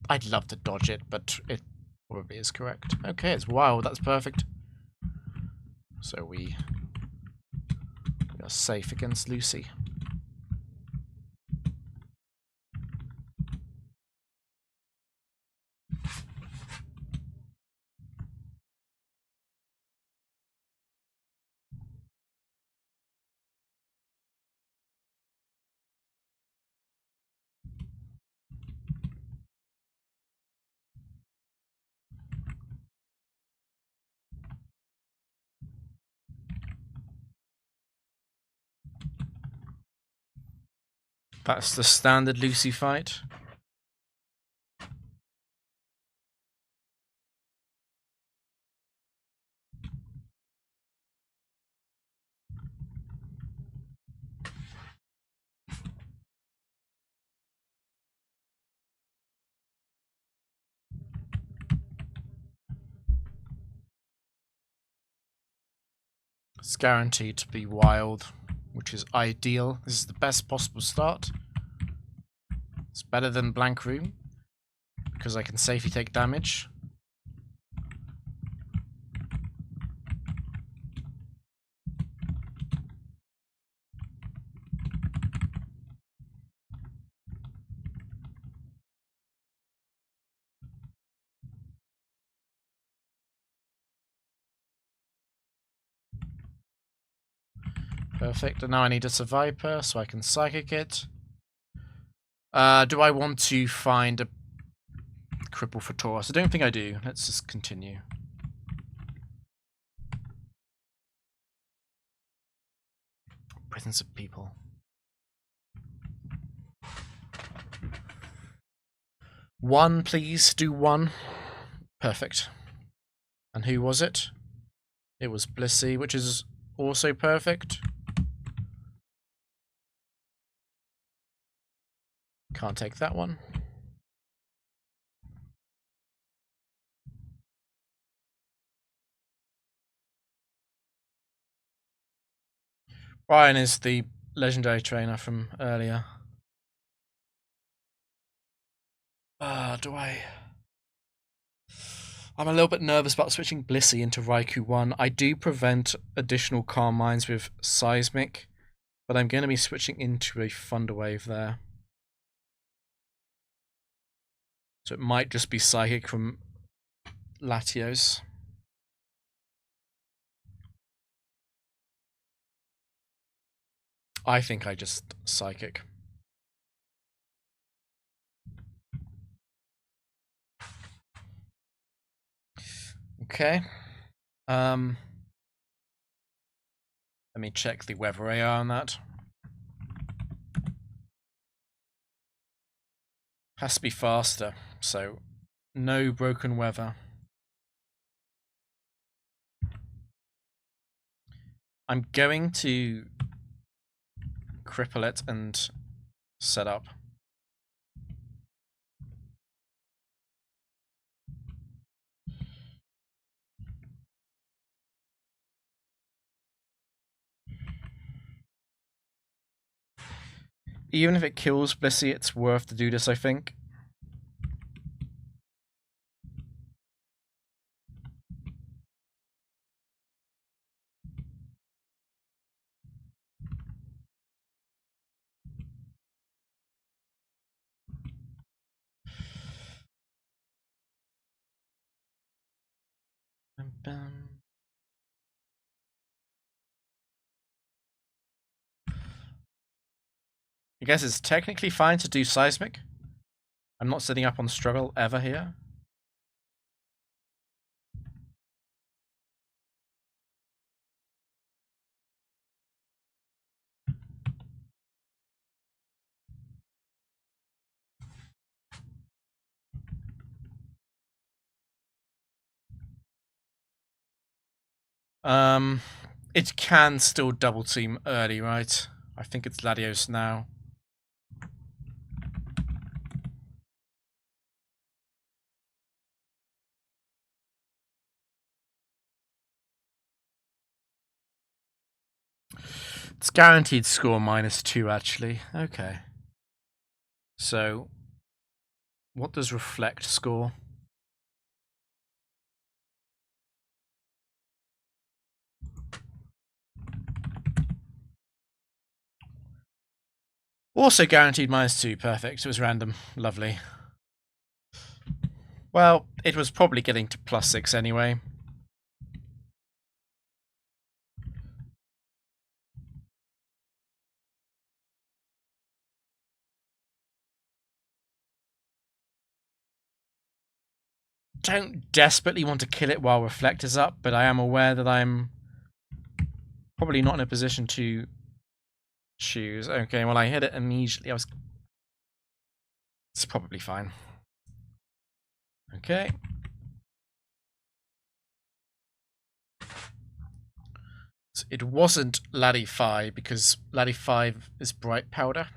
I'd love to dodge it, but it probably is correct. Okay, it's wild. That's perfect. So we are safe against Lucy. That's the standard Lucy fight. It's guaranteed to be wild, which is ideal. This is the best possible start. It's better than blank room, because I can safely take damage. Perfect. And now I need a Survivor so I can Psychic it. Do I want to find a cripple for Taurus? I don't think I do. Let's just continue. Prisons of people. One, please. Do one. Perfect. And who was it? It was Blissey, which is also perfect. Can't take that one. Brian is the legendary trainer from earlier. Do I... I'm a little bit nervous about switching Blissey into Raikou 1. I do prevent additional Calm Minds with Seismic, but I'm going to be switching into a Thunder Wave there. So it might just be Psychic from Latios. I think I just Psychic. Okay. Let me check the weather AR on that. Has to be faster, so no broken weather. I'm going to cripple it and set up. Even if it kills Blissey, it's worth to do this, I think. I guess it's technically fine to do Seismic. I'm not setting up on Struggle ever here. It can still double team early, right? I think it's Latios now. It's guaranteed score -2, actually. Okay. So, what does Reflect score? Also guaranteed -2. Perfect. It was random. Lovely. Well, it was probably getting to +6 anyway. Don't desperately want to kill it while Reflect is up, but I am aware that I'm probably not in a position to choose. Okay, well I hit it immediately. It's probably fine. Okay. So it wasn't Laddie 5 because Laddie 5 is Bright Powder.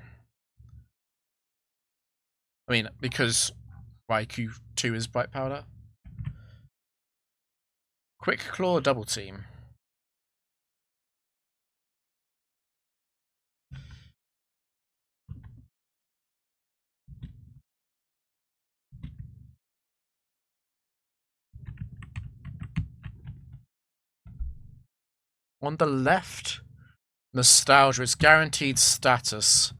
I mean, because Raikou 2 is Bright Powder. Quick Claw double team. On the left, Nostalgia is guaranteed status.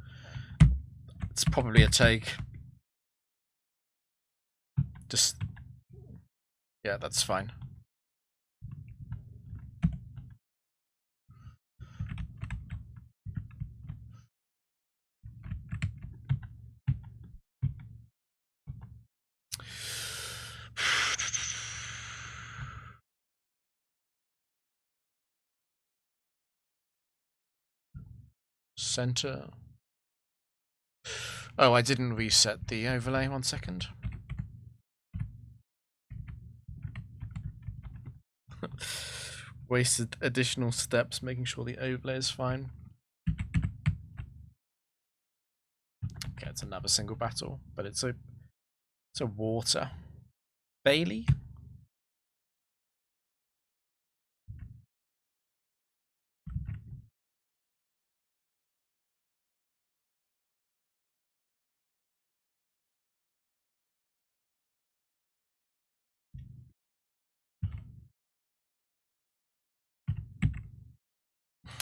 It's probably a take. Just... yeah, that's fine. Center. Oh, I didn't reset the overlay. 1 second. Wasted additional steps making sure the overlay is fine. Okay, it's another single battle, but it's a water. Bailey?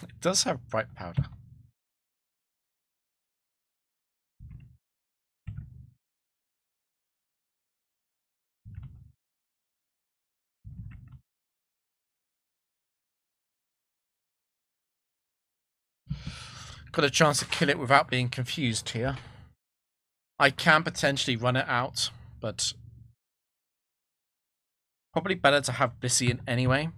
It does have bright powder. Got a chance to kill it without being confused here. I can potentially run it out, but probably better to have Blissey in anyway.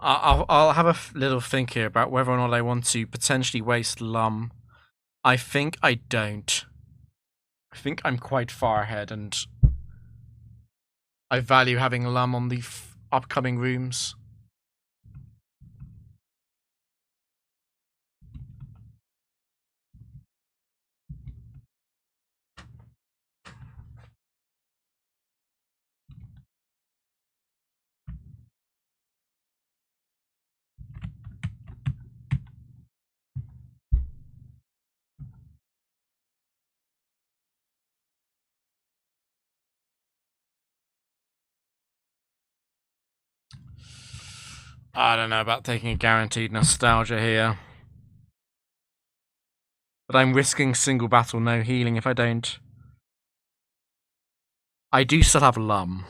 I'll have a little think here about whether or not I want to potentially waste Lum. I think I don't. I think I'm quite far ahead, and I value having Lum on the upcoming rooms. I don't know about taking a guaranteed nostalgia here. But I'm risking single battle, no healing if I don't. I do still have Lum.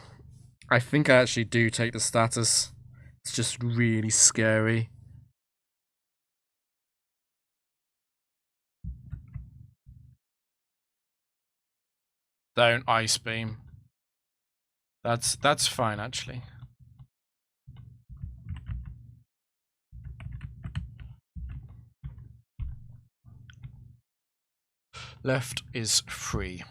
I think I actually do take the status. It's just really scary. Don't Ice Beam. That's fine, actually. Left is free.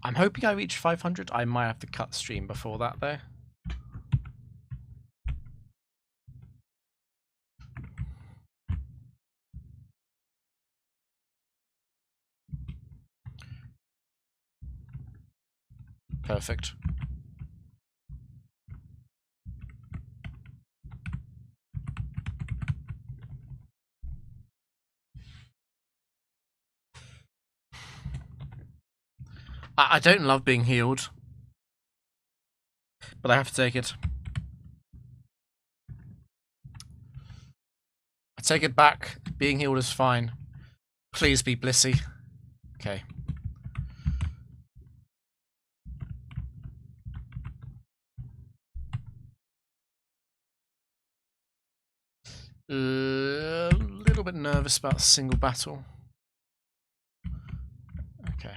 I'm hoping I reach 500. I might have to cut stream before that, though. Perfect. I don't love being healed, but I have to take it. I take it back. Being healed is fine. Please be Blissey. Okay. A little bit nervous about single battle. Okay.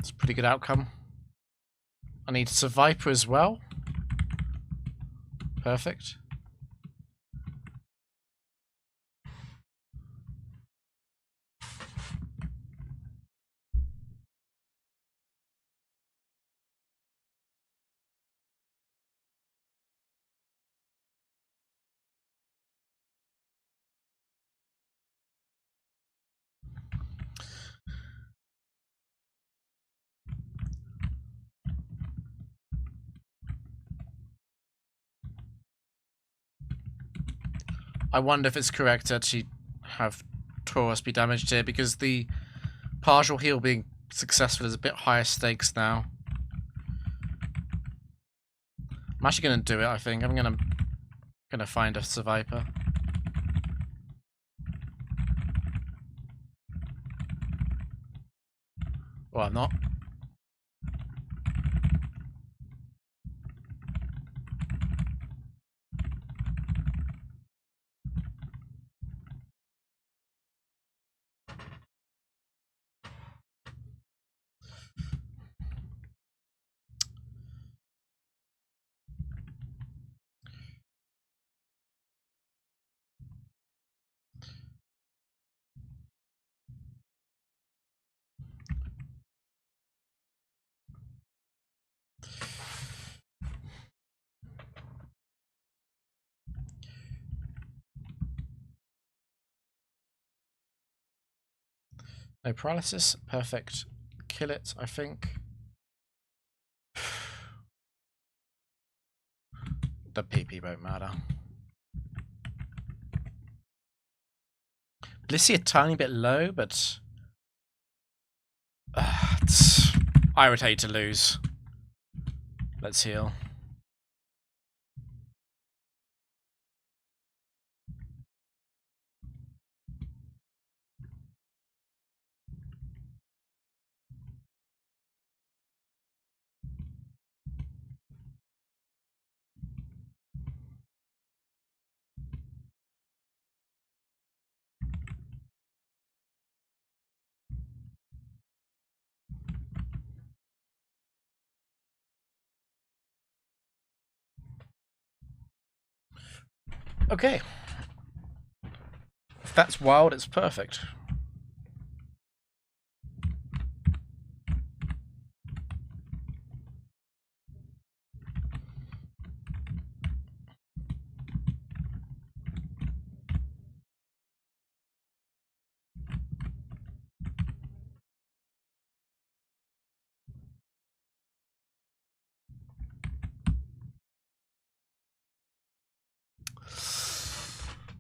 It's a pretty good outcome. I need Survivor as well. Perfect. I wonder if it's correct to actually have Taurus be damaged here, because the partial heal being successful is a bit higher stakes now. I'm actually going to do it, I think. I'm going to find a Survivor. Well, I'm not. No paralysis. Perfect. Kill it, I think. The PP won't matter. Blissey a tiny bit low, but I would hate to lose. Let's heal. Okay. If that's wild, it's perfect.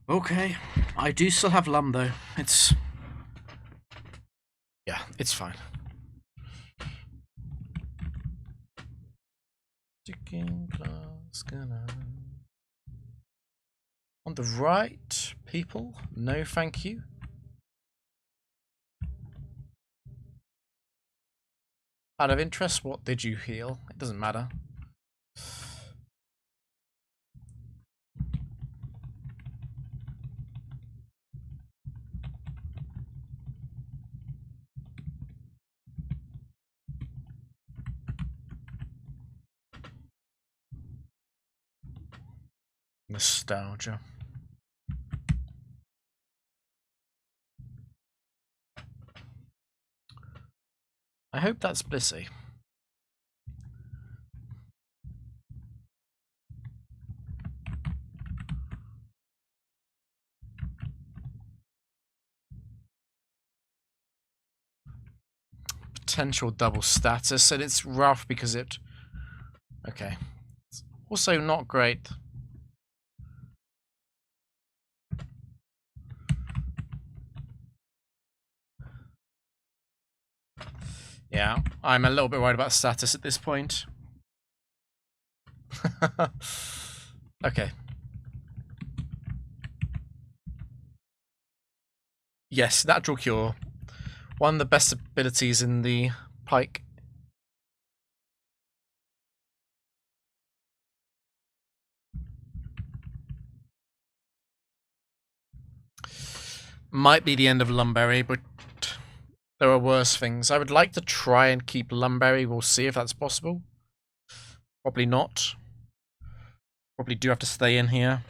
Okay. I do still have Lum, though. It's... yeah, it's fine. On the right, people? No, thank you. Out of interest, what did you heal? It doesn't matter. Nostalgia. I hope that's Blissey. Potential double status, and it's rough because it... okay. It's also not great. Yeah, I'm a little bit worried about status at this point. Okay. Yes, natural cure. One of the best abilities in the Pike. Might be the end of Lumberry, but There are worse things. I would like to try and keep Lumberry. We'll see if that's possible. Probably not. Probably do have to stay in here.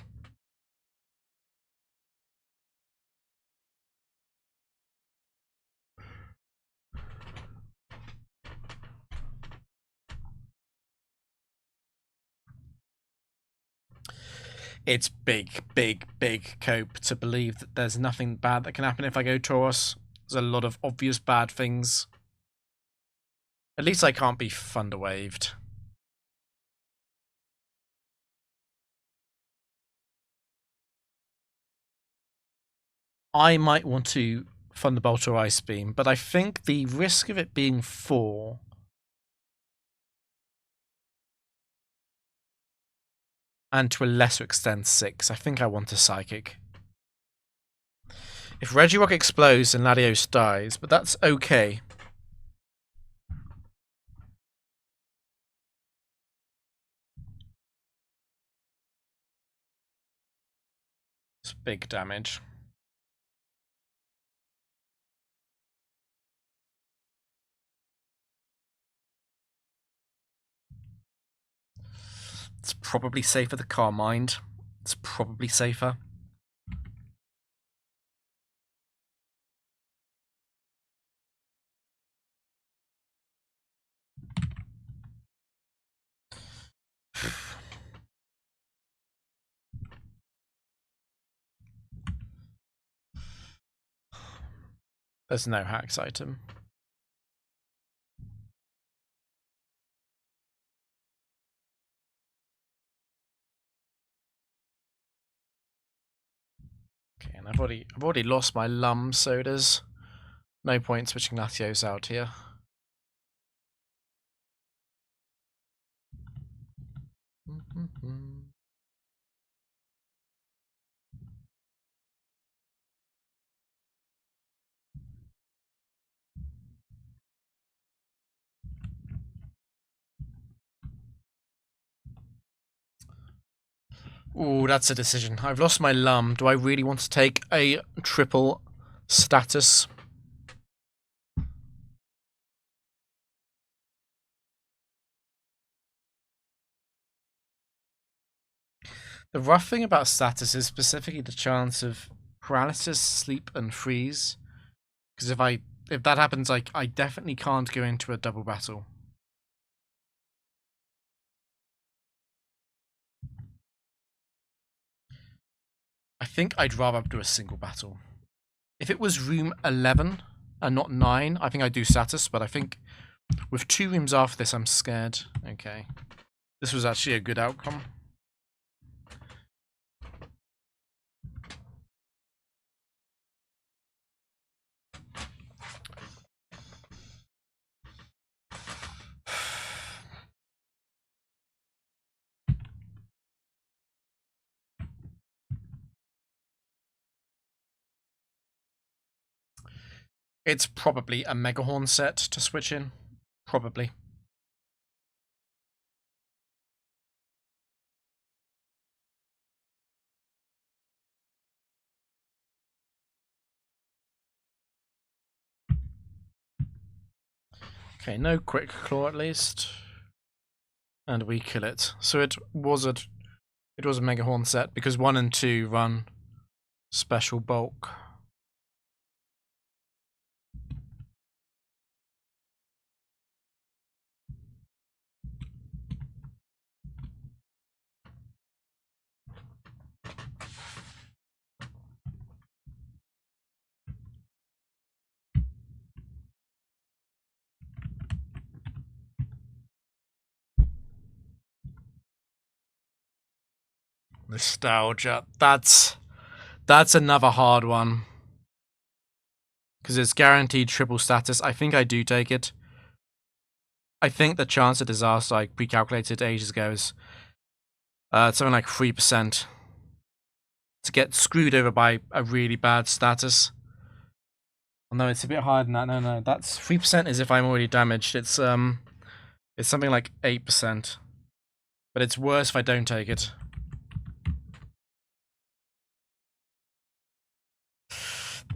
It's big, big, big cope to believe that there's nothing bad that can happen if I go Tauros. There's a lot of obvious bad things. At least I can't be Thunderwaved. I might want to Thunderbolt or Ice Beam, but I think the risk of it being 4... and to a lesser extent 6, I think I want a Psychic. If Regirock explodes, then Latios dies, but that's okay. It's big damage. It's probably safer the Carmine. It's probably safer. There's no hacks item. Okay, and I've already lost my Lum, so there's no point switching Latios out here. Ooh, that's a decision. I've lost my Lum. Do I really want to take a triple status? The rough thing about status is specifically the chance of paralysis, sleep, and freeze. Because if that happens, I definitely can't go into a double battle. I think I'd rather do a single battle. If it was room 11 and not 9, I think I'd do status, but I think with 2 rooms after this, I'm scared. Okay. This was actually a good outcome. It's probably a Megahorn set to switch in. Probably. Okay, no quick claw at least. And we kill it. So it was a Megahorn set because 1 and 2 run special bulk. Nostalgia. That's another hard one. Because it's guaranteed triple status. I think I do take it. I think the chance of disaster I pre-calculated ages ago is something like 3%. To get screwed over by a really bad status. Oh, no, it's a bit higher than that. No, that's 3% is if I'm already damaged. It's something like 8%. But it's worse if I don't take it.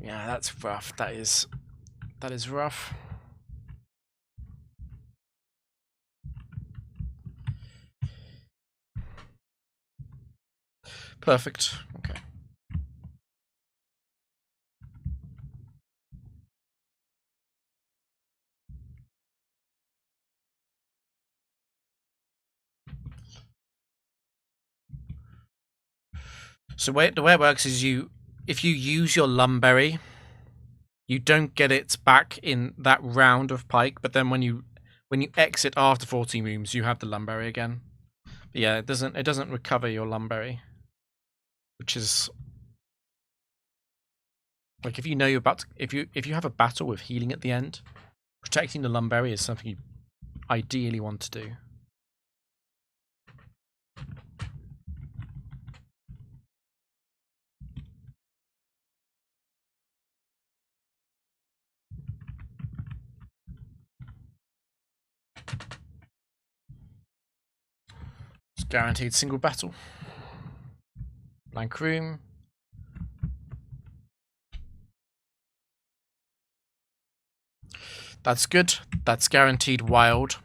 Yeah, that's rough. That that is rough. Perfect. Okay. So the way it works is if you use your lumberry, you don't get it back in that round of Pike, but then when you exit after 14 rooms, you have the lumberry again. But yeah, it doesn't recover your lumberry, which is like if you know you're about to, if you have a battle with healing at the end, protecting the lumberry is something you ideally want to do. It's guaranteed single battle. Blank room. That's good. That's guaranteed wild.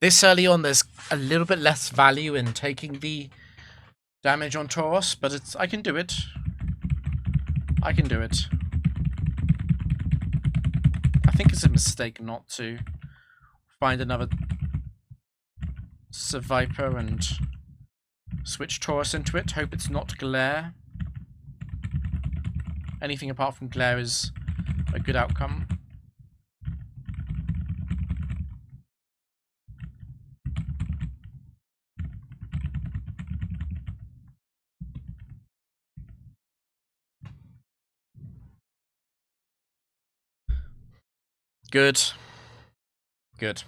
This early on, there's a little bit less value in taking the damage on Taurus, but I can do it. I can do it. I think it's a mistake not to find another Viper and switch Taurus into it. Hope it's not Glare. Anything apart from Glare is a good outcome. Good. Good.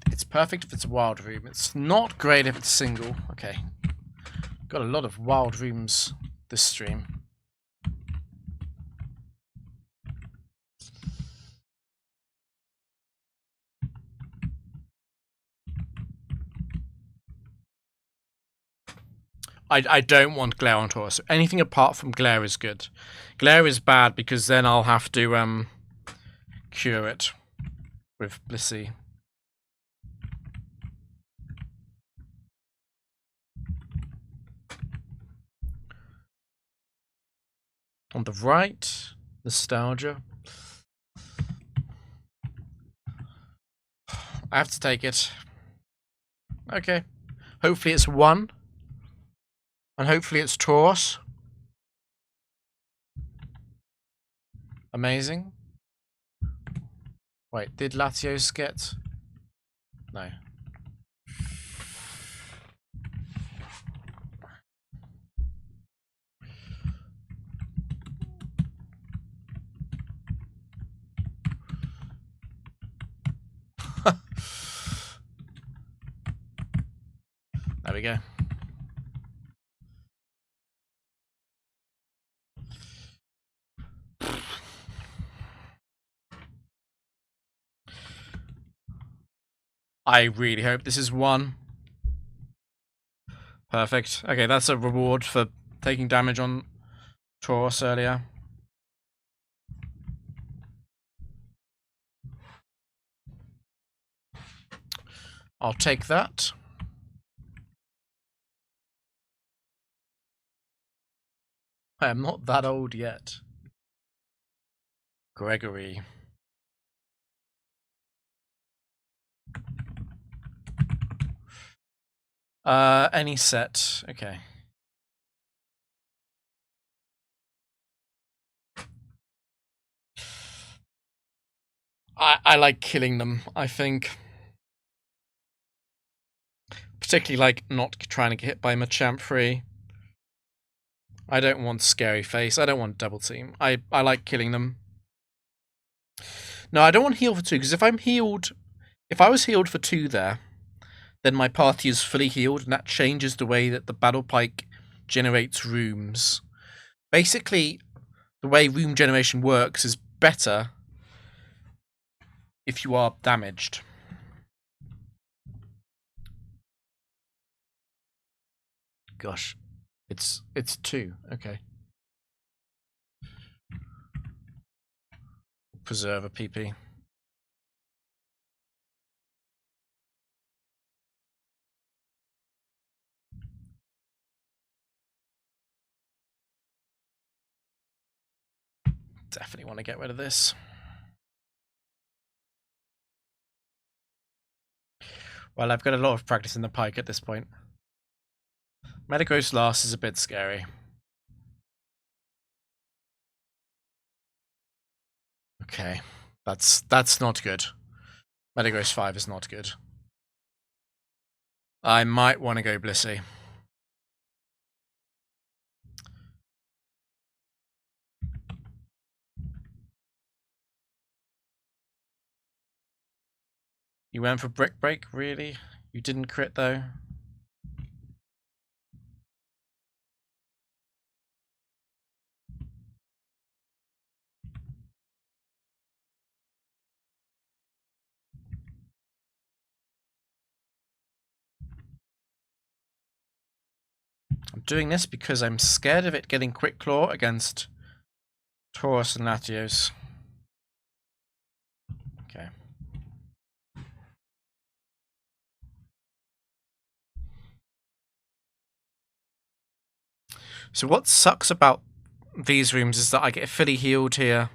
It's perfect if it's a wild room. It's not great if it's single. Okay. Got a lot of wild rooms this stream. I don't want Glare on Taurus. Anything apart from Glare is good. Glare is bad because then I'll have to cure it with Blissey. On the right, Nostalgia. I have to take it. Okay. Hopefully it's 1. And hopefully it's Taurus. Amazing. Wait, did Latios get... No. There we go. I really hope this is 1. Perfect. Okay, that's a reward for taking damage on Taurus earlier. I'll take that. I am not that old yet. Gregory. Any set. Okay. I like killing them, I think. Particularly like not trying to get hit by Machamp free. I don't want scary face. I don't want double team. I like killing them. No, I don't want heal for 2, because if I was healed for 2 there, then my party is fully healed, and that changes the way that the Battle Pike generates rooms. Basically, the way room generation works is better if you are damaged. Gosh, it's 2. Okay. Preserve a PP. Definitely want to get rid of this. Well, I've got a lot of practice in the Pike at this point. Metagross last is a bit scary. Okay, that's not good. Metagross 5 is not good. I might want to go Blissey. You went for Brick Break, really? You didn't crit though? I'm doing this because I'm scared of it getting Quick Claw against Taurus and Latios. Okay. So what sucks about these rooms is that I get fully healed here.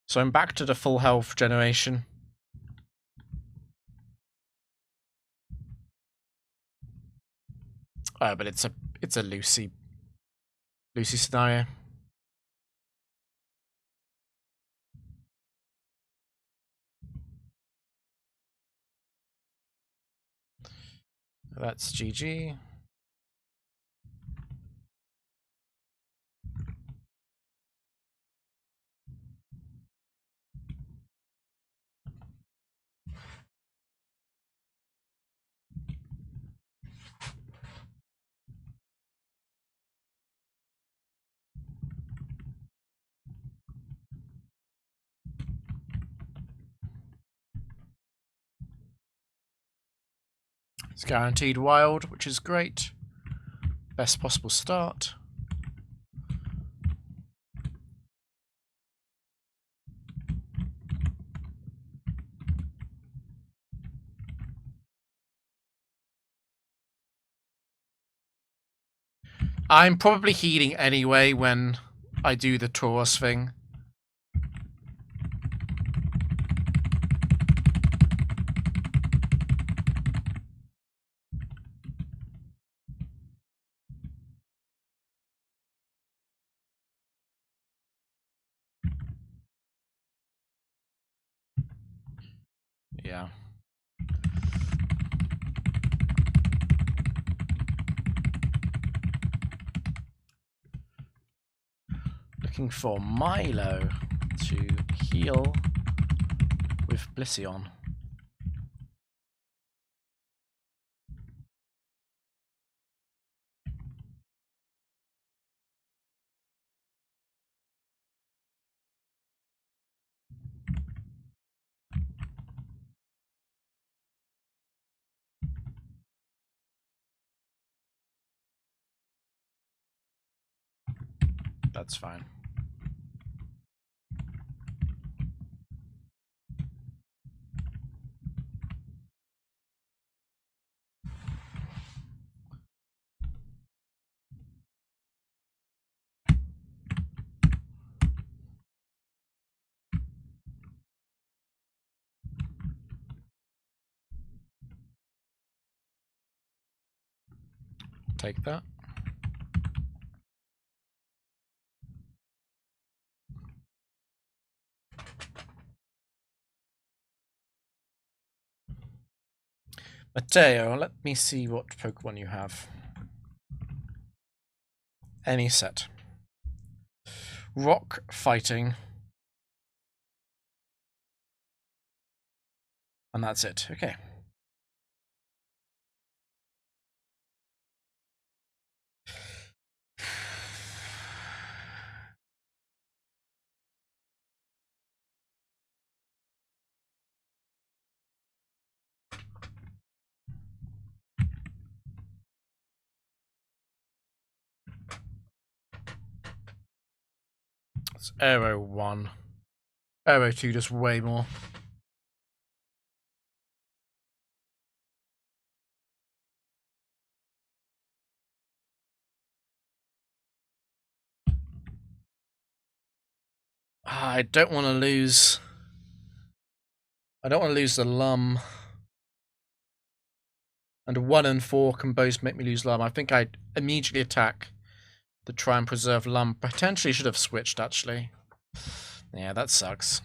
So I'm back to the full health generation. But it's a Lucy scenario. That's GG. It's guaranteed wild, which is great. Best possible start. I'm probably healing anyway when I do the Taurus thing. Yeah. Looking for Milo to heal with Blissey on. That's fine. Take that. Mateo, let me see what Pokemon you have. Any set. Rock fighting. And that's it. Okay. It's Aero 1. Aero 2 just way more. I don't want to lose. I don't want to lose the Lum. And 1 and 4 can both make me lose Lum. I think I'd immediately attack to try and preserve Lum. Potentially should have switched, actually. Yeah, that sucks.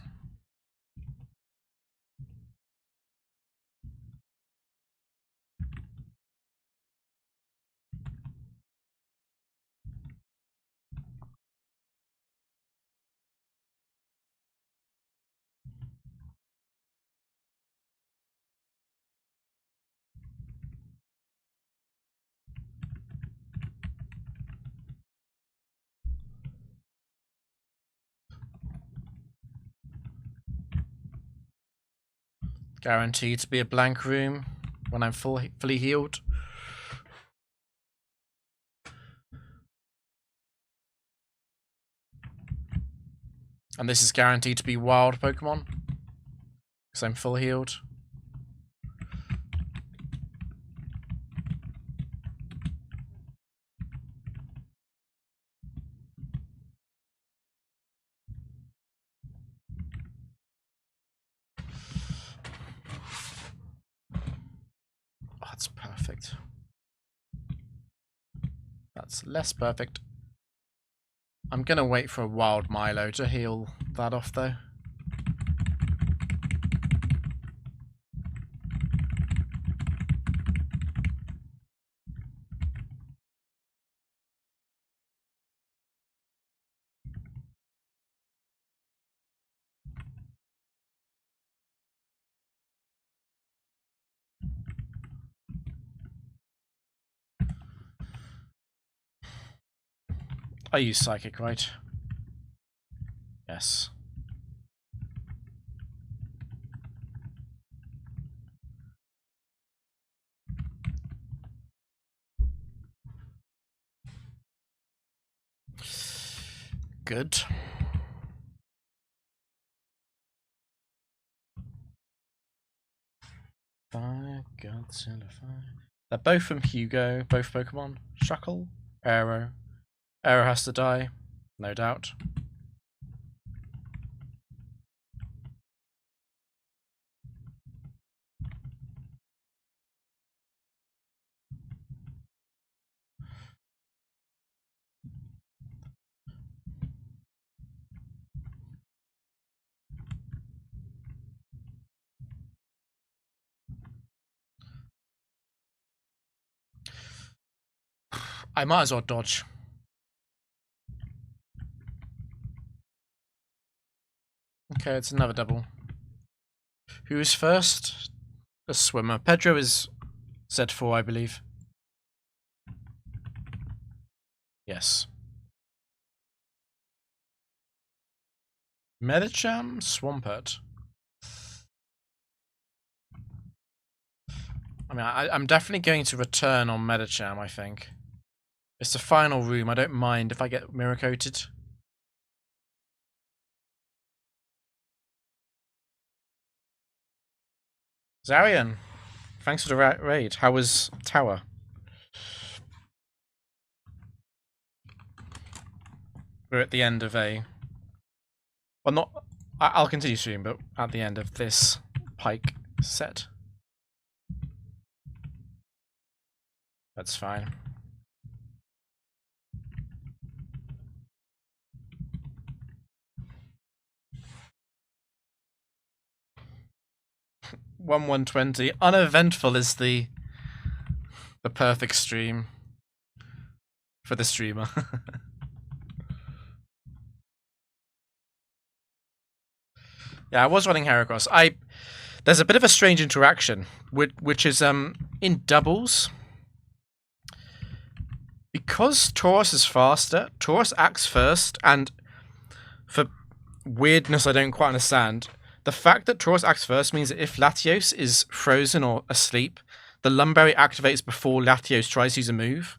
Guaranteed to be a blank room when I'm fully healed. And this is guaranteed to be wild Pokemon. Because I'm full healed. Oh, that's perfect. That's less perfect. I'm gonna wait for a wild Milo to heal that off though. I use Psychic, right? Yes. Good. Fire, Godzilla, fire. They're both from Hugo, both Pokemon. Shuckle, Aero. Aero has to die, no doubt. I might as well dodge. Okay, it's another double. Who is first? A swimmer. Pedro is Z4, I believe. Yes. Medicham, Swampert. I mean, I'm definitely going to return on Medicham, I think. It's the final room. I don't mind if I get mirror coated. Zarian, thanks for the raid. How was Tower? We're at the end of a... Well, not... I'll continue soon, but at the end of this Pike set. That's fine. 120. Uneventful is the perfect stream for the streamer. Yeah, I was running Heracross. There's a bit of a strange interaction, which is in doubles. Because Taurus is faster, Taurus acts first, and for weirdness I don't quite understand, the fact that Taurus acts first means that if Latios is frozen or asleep, the Lumberry activates before Latios tries to use a move.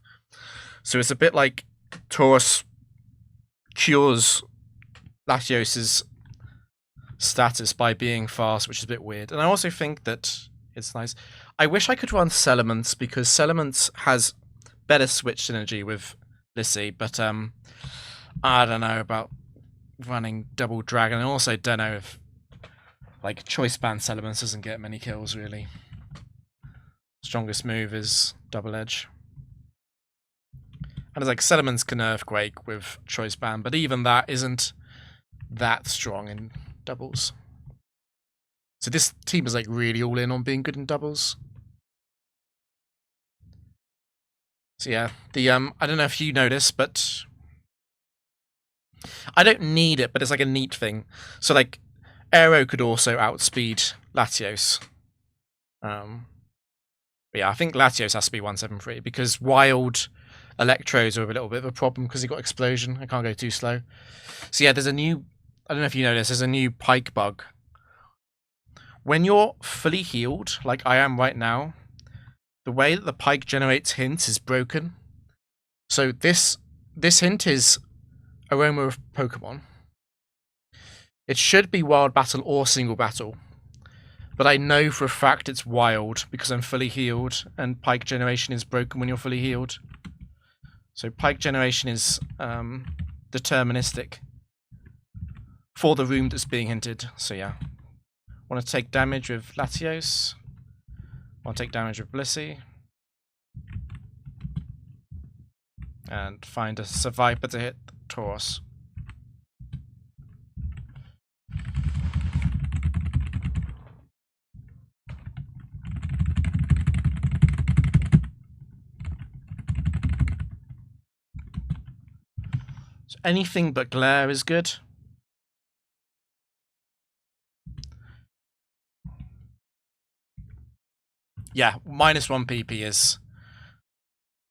So it's a bit like Taurus cures Latios's status by being fast, which is a bit weird. And I also think that it's nice. I wish I could run Celements, because Celements has better switch synergy with Lissy, but I don't know about running Double Dragon. I also don't know if like choice band Celements doesn't get many kills really. Strongest move is Double Edge. And it's like Celements can Earthquake with choice band, but even that isn't that strong in doubles. So this team is like really all in on being good in doubles. So yeah, the I don't know if you notice, but I don't need it, but it's like a neat thing. So like Aero could also outspeed Latios. But yeah, I think Latios has to be 173 because wild Electros are a little bit of a problem because he got explosion. I can't go too slow. So yeah, there's a new, I don't know if you know this, there's a new Pike bug. When you're fully healed, like I am right now, the way that the Pike generates hints is broken. So this hint is Aroma of Pokemon. It should be Wild Battle or Single Battle. But I know for a fact it's Wild because I'm fully healed and Pike generation is broken when you're fully healed. So Pike generation is deterministic for the room that's being hinted. So yeah. Want to take damage with Latios. Want to take damage with Blissey. And find a Survivor to hit Taurus. So anything but Glare is good. Yeah, -1 PP is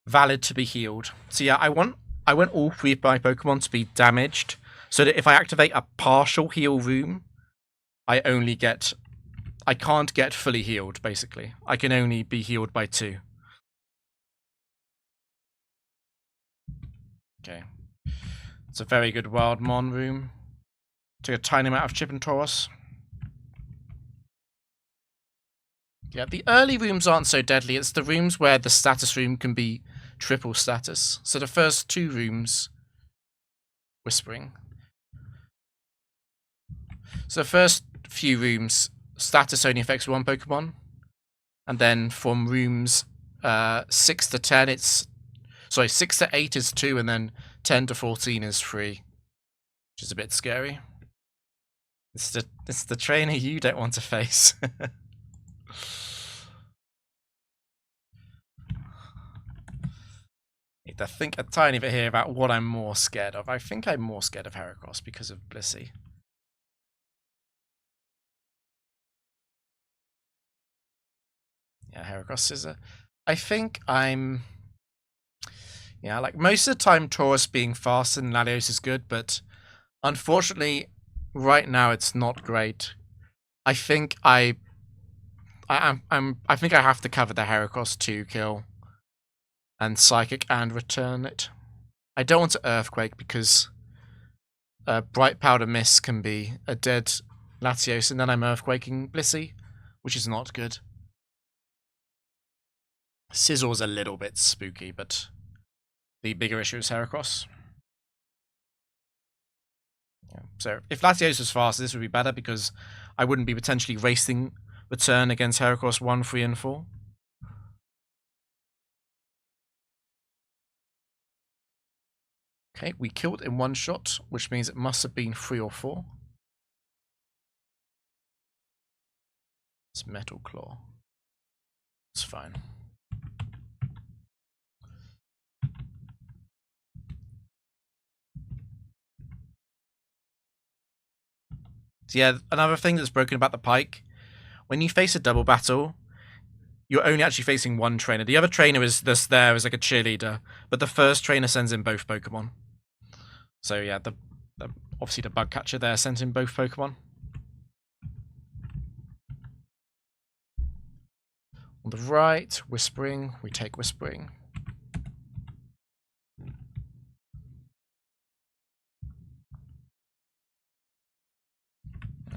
valid to be healed. So yeah, I want all three of my Pokemon to be damaged, so that if I activate a partial heal room, I can't get fully healed, basically. I can only be healed by 2. Okay. It's a very good Wildmon room. Took a tiny amount of chip and Taurus. Yeah, the early rooms aren't so deadly. It's the rooms where the status room can be triple status. So the first 2 rooms... Whispering. So the first few rooms, status only affects 1 Pokemon. And then from rooms 6 to 10, it's... Sorry, 6 to 8 is 2, and then 10 to 14 is 3. Which is a bit scary. It's the trainer you don't want to face. Need to think a tiny bit here about what I'm more scared of. I think I'm more scared of Heracross because of Blissey. Yeah, Heracross is a... I think I'm... Yeah, like most of the time Taurus being faster than Latios is good, but unfortunately right now it's not great. I think I think I have to cover the Heracross 2 kill and Psychic and return it. I don't want to Earthquake because Bright Powder Mist can be a dead Latios, and then I'm Earthquaking Blissey, which is not good. Sizzle's a little bit spooky, but the bigger issue is Heracross. Yeah. So if Latios was faster, this would be better because I wouldn't be potentially racing the turn against Heracross 1, 3, and 4. Okay, we killed in 1 shot, which means it must have been 3 or 4. It's Metal Claw. It's fine. So yeah, another thing that's broken about the Pike, when you face a double battle, you're only actually facing one trainer. The other trainer is just there as like a cheerleader, but the first trainer sends in both Pokemon. So yeah, obviously the bug catcher there sends in both Pokemon. On the right, Whispering. We take Whispering.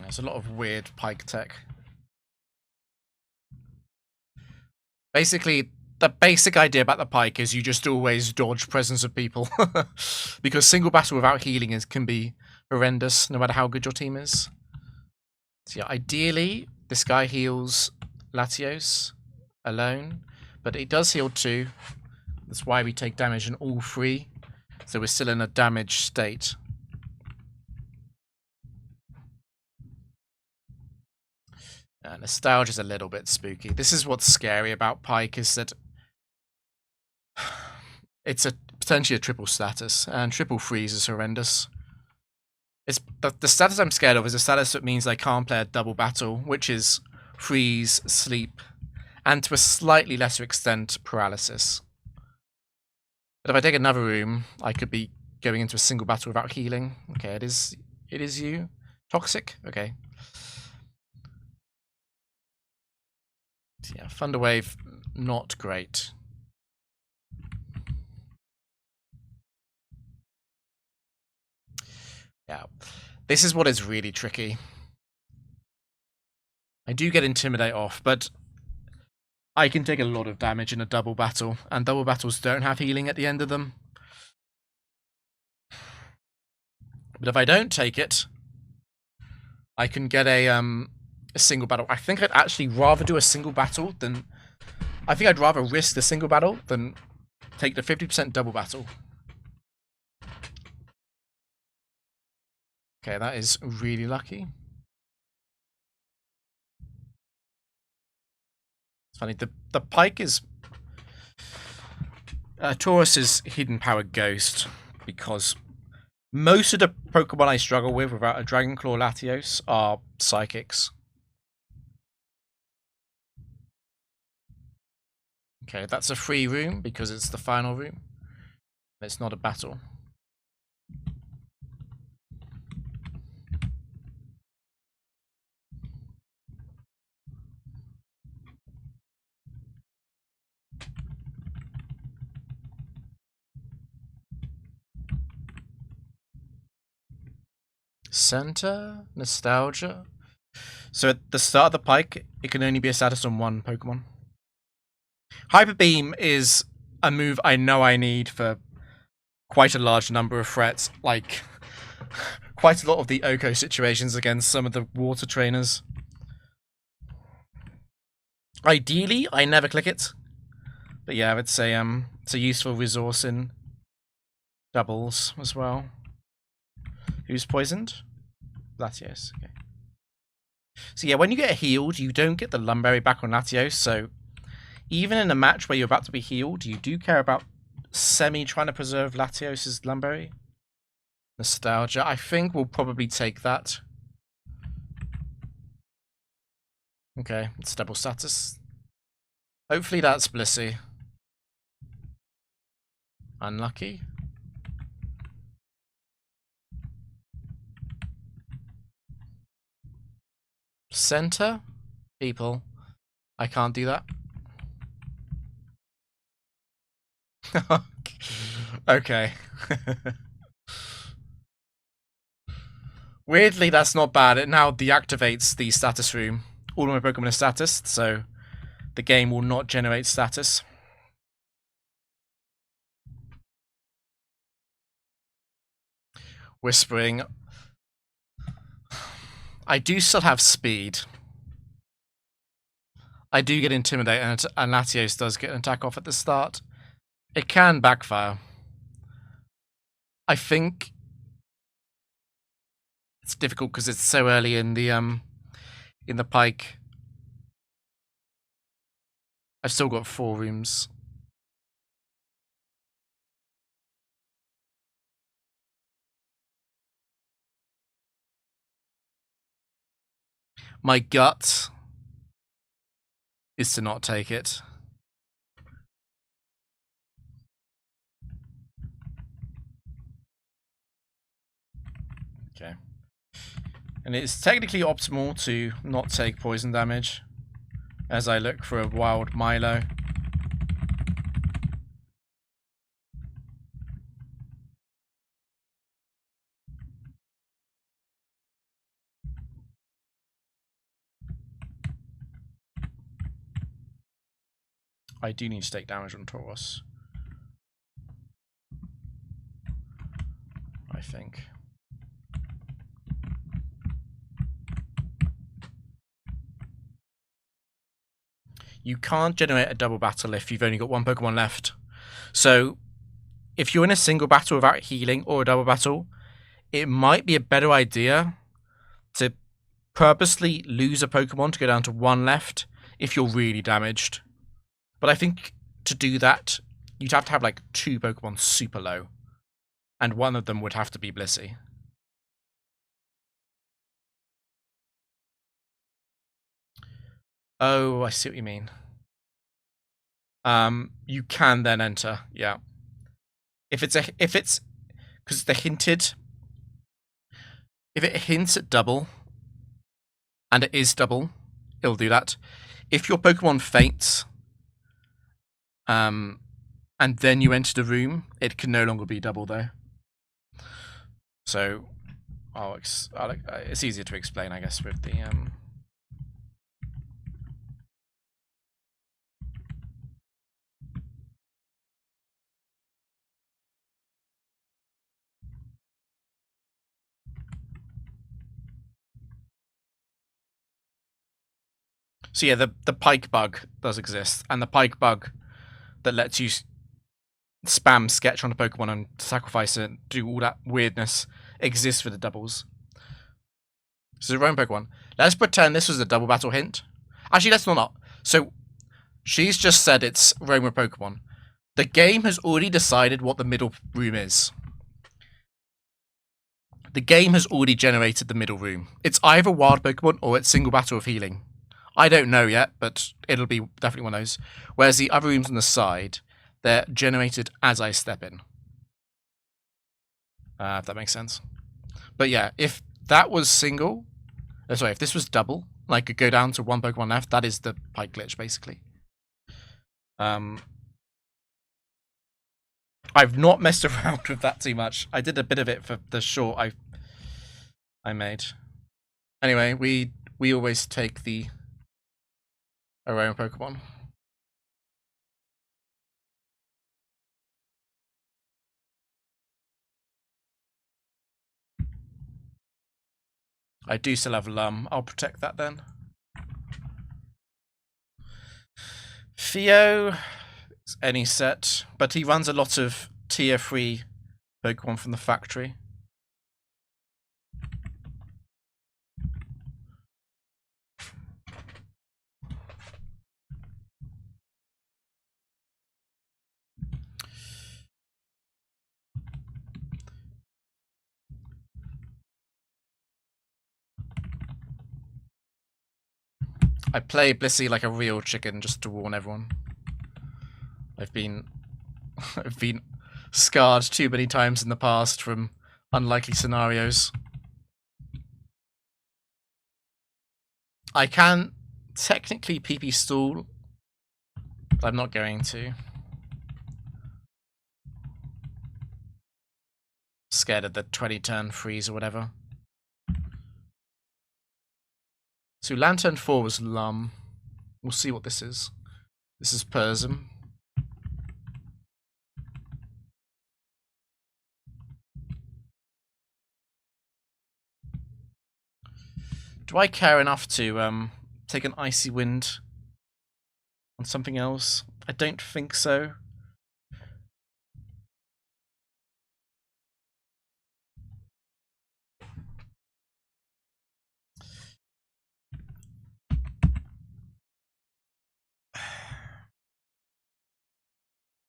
There's a lot of weird Pike tech. Basically, the basic idea about the Pike is you just always dodge presence of people. Because single battle without healing can be horrendous, no matter how good your team is. So yeah, ideally, this guy heals Latios alone, but it does heal 2. That's why we take damage in all 3. So we're still in a damaged state. Nostalgia is a little bit spooky. This is what's scary about Pike, is that it's potentially a triple status, and triple freeze is horrendous. It's the status I'm scared of is a status that means I can't play a double battle, which is freeze, sleep, and to a slightly lesser extent, paralysis. But if I take another room, I could be going into a single battle without healing. Okay, it is you. Toxic? Okay. Yeah, Thunder Wave, not great. Yeah, this is what is really tricky. I do get Intimidate off, but I can take a lot of damage in a double battle, and double battles don't have healing at the end of them. But if I don't take it, I can get a single battle. I think I'd actually rather do a single battle than... I think I'd rather risk the single battle than take the 50% double battle. Okay, that is really lucky. It's funny, the Pike is... Taurus is Hidden Power Ghost, because most of the Pokemon I struggle with without a Dragon Claw Latios are Psychics. Okay, that's a free room because it's the final room. It's not a battle. Center? Nostalgia? So at the start of the Pike, it can only be a status on one Pokemon. Hyper Beam is a move I know I need for quite a large number of threats, like quite a lot of the Oko situations against some of the water trainers. Ideally, I never click it. But yeah, I would say it's a useful resource in doubles as well. Who's poisoned? Latios, okay. So yeah, when you get healed, you don't get the Lumberry back on Latios, so even in a match where you're about to be healed, you do care about trying to preserve Latios' Lumberry. Nostalgia, I think we'll probably take that. Okay, it's double status. Hopefully that's Blissey. Unlucky. Center? People. I can't do that. Okay. Weirdly, that's not bad. It now deactivates the status room. All of my Pokemon are status, so the game will not generate status. Whispering. I do still have speed. I do get Intimidate, and Latios does get an attack off at the start. It can backfire. I think it's difficult because it's so early in the Pike. I've still got 4 rooms. My gut is to not take it. Okay. And it's technically optimal to not take poison damage as I look for a wild Milo. I do need to take damage on Tauros, I think. You can't generate a double battle if you've only got 1 Pokemon left. So, if you're in a single battle without healing or a double battle, it might be a better idea to purposely lose a Pokemon to go down to 1 left if you're really damaged. But I think to do that, you'd have to have like 2 Pokemon super low. And one of them would have to be Blissey. Oh, I see what you mean. You can then enter, yeah. If it's because the hinted, if it hints at double, and it is double, it'll do that. If your Pokemon faints, and then you enter the room, it can no longer be double though. So, it's easier to explain, I guess, with the So yeah, the Pike bug does exist, and the Pike bug that lets you spam sketch on a Pokemon and sacrifice it, do all that weirdness, exists for the doubles. So the Roam Pokemon. Let's pretend this was a double battle hint. Actually, let's not. So she's just said it's Roamer Pokemon. The game has already decided what the middle room is. The game has already generated the middle room. It's either wild Pokemon or it's single battle of healing. I don't know yet, but it'll be definitely one of those. Whereas the other rooms on the side, they're generated as I step in. If that makes sense. But yeah, if that was single, sorry, if this was double, like go down to 1 Pokemon left, that is the Pike glitch, basically. I've not messed around with that too much. I did a bit of it for the short I made. Anyway, we always take the Aroma Pokemon. I do still have Lum. I'll protect that then. Theo is any set, but he runs a lot of tier 3 Pokemon from the factory. I play Blissey like a real chicken, just to warn everyone. I've been scarred too many times in the past from unlikely scenarios. I can technically PP stall, but I'm not going to. Scared of the 20 turn freeze or whatever. So Lantern 4 was Lum. We'll see what this is. This is Persum. Do I care enough to take an Icy Wind on something else? I don't think so.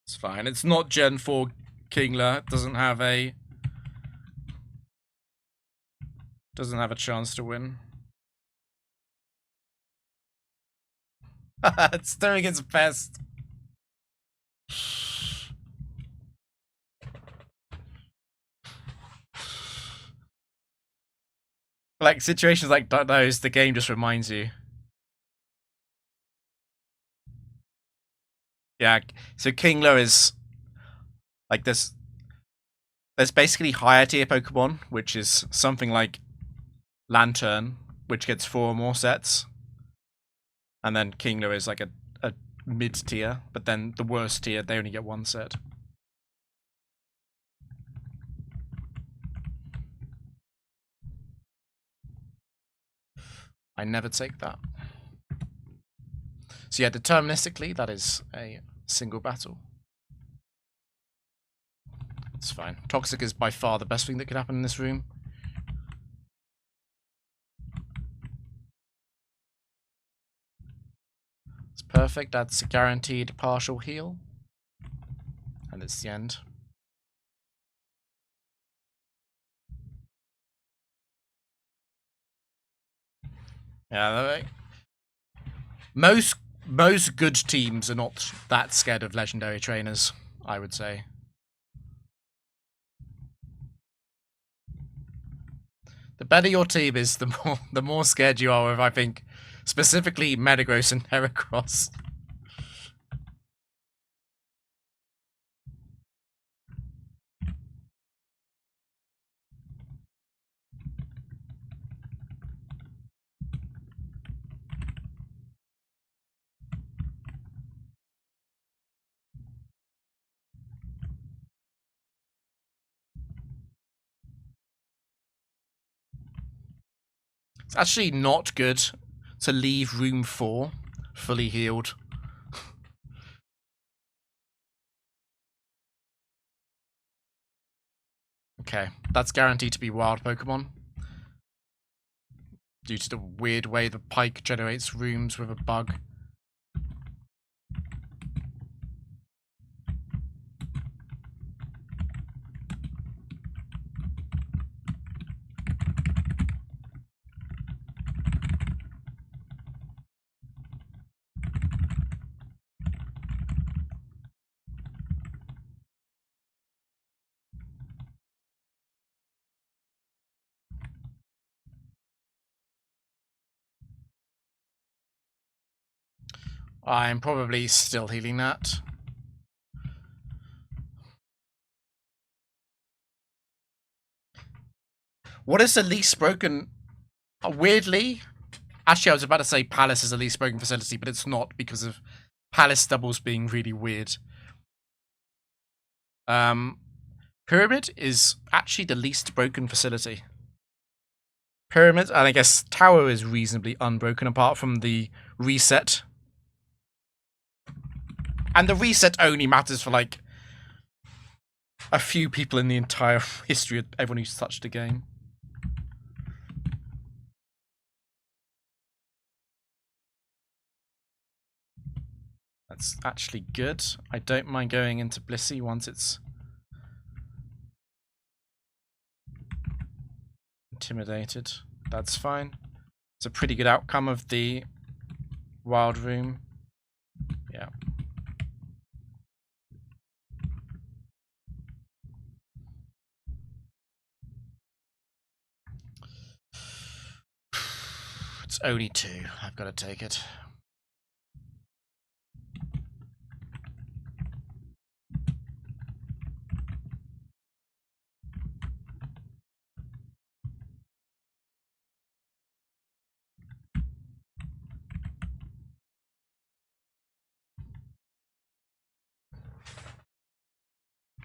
It's fine. It's not Gen 4 Kingler. It doesn't have a chance to win. It's doing its best. Like, situations like those, the game just reminds you. Yeah, so Kingler is like this. There's basically higher tier Pokemon, which is something like Lantern, which gets 4 or more sets. And then Kingler is like a mid tier, but then the worst tier, they only get 1 set. I never take that. So yeah, deterministically, that is a single battle. It's fine. Toxic is by far the best thing that could happen in this room. It's perfect. That's a guaranteed partial heal. And it's the end. Yeah, most good teams are not that scared of legendary trainers, I would say. The better your team is, the more scared you are of, I think, specifically Metagross and Heracross. It's actually not good to leave room 4 fully healed. Okay, that's guaranteed to be wild Pokemon. Due to the weird way the Pike generates rooms with a bug. I'm probably still healing that. What is the least broken? Weirdly, actually I was about to say Palace is the least broken facility, but it's not because of Palace doubles being really weird. Pyramid is actually the least broken facility. Pyramid, and I guess Tower is reasonably unbroken apart from the reset. And the reset only matters for like a few people in the entire history of everyone who's touched a game. That's actually good. I don't mind going into Blissey once it's intimidated. That's fine. It's a pretty good outcome of the wild room. Yeah. It's only 2. I've got to take it.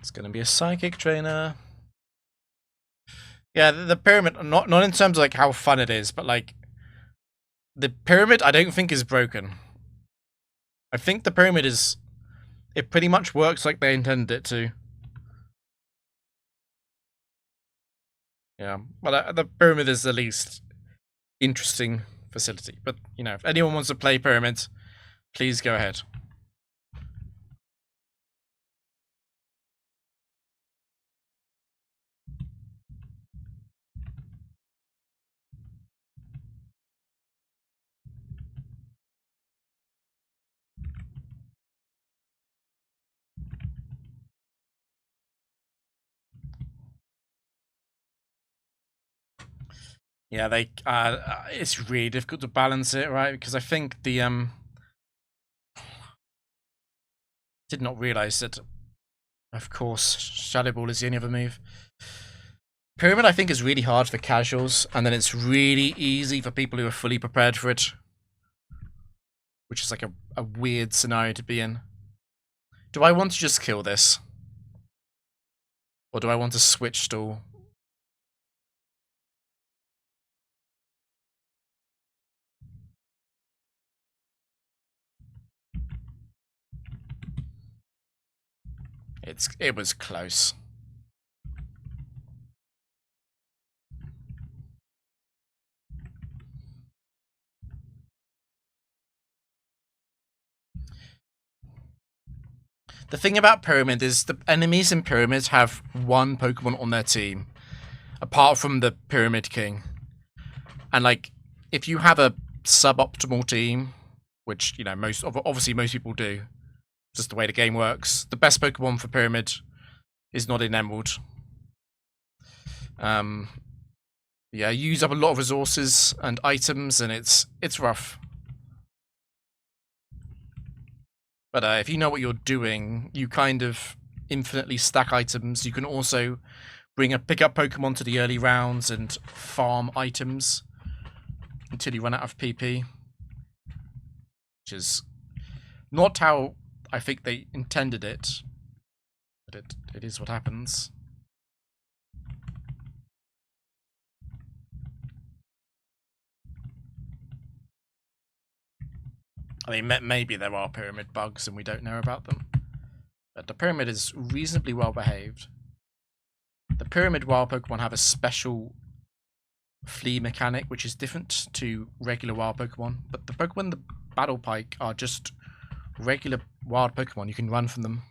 It's going to be a psychic trainer. Yeah, the pyramid, not in terms of like how fun it is, but like the pyramid I don't think is broken. I think the pyramid is, it pretty much works like they intended it to. Yeah, but the pyramid is the least interesting facility. But, you know, if anyone wants to play pyramids, please go ahead. Yeah, they. It's really difficult to balance it, right? Because I think the did not realize that. Of course, Shadow Ball is the only other move. Pyramid, I think, is really hard for casuals, and then it's really easy for people who are fully prepared for it, which is like a weird scenario to be in. Do I want to just kill this, or do I want to switch stall? It was close. The thing about Pyramid is the enemies in Pyramids have one Pokemon on their team, apart from the Pyramid King. And like, if you have a suboptimal team, which you know obviously most people do, just the way the game works, the best Pokemon for Pyramid is not in Emerald. Yeah, you use up a lot of resources and items, and it's rough. But if you know what you're doing, you kind of infinitely stack items. You can also pick up Pokemon to the early rounds and farm items until you run out of PP. Which is not how I think they intended it, but it is what happens. I mean, maybe there are pyramid bugs and we don't know about them. But the pyramid is reasonably well behaved. The pyramid wild Pokemon have a special flee mechanic, which is different to regular wild Pokemon. But the Pokemon in the Battle Pike are just regular wild Pokemon. You can run from them.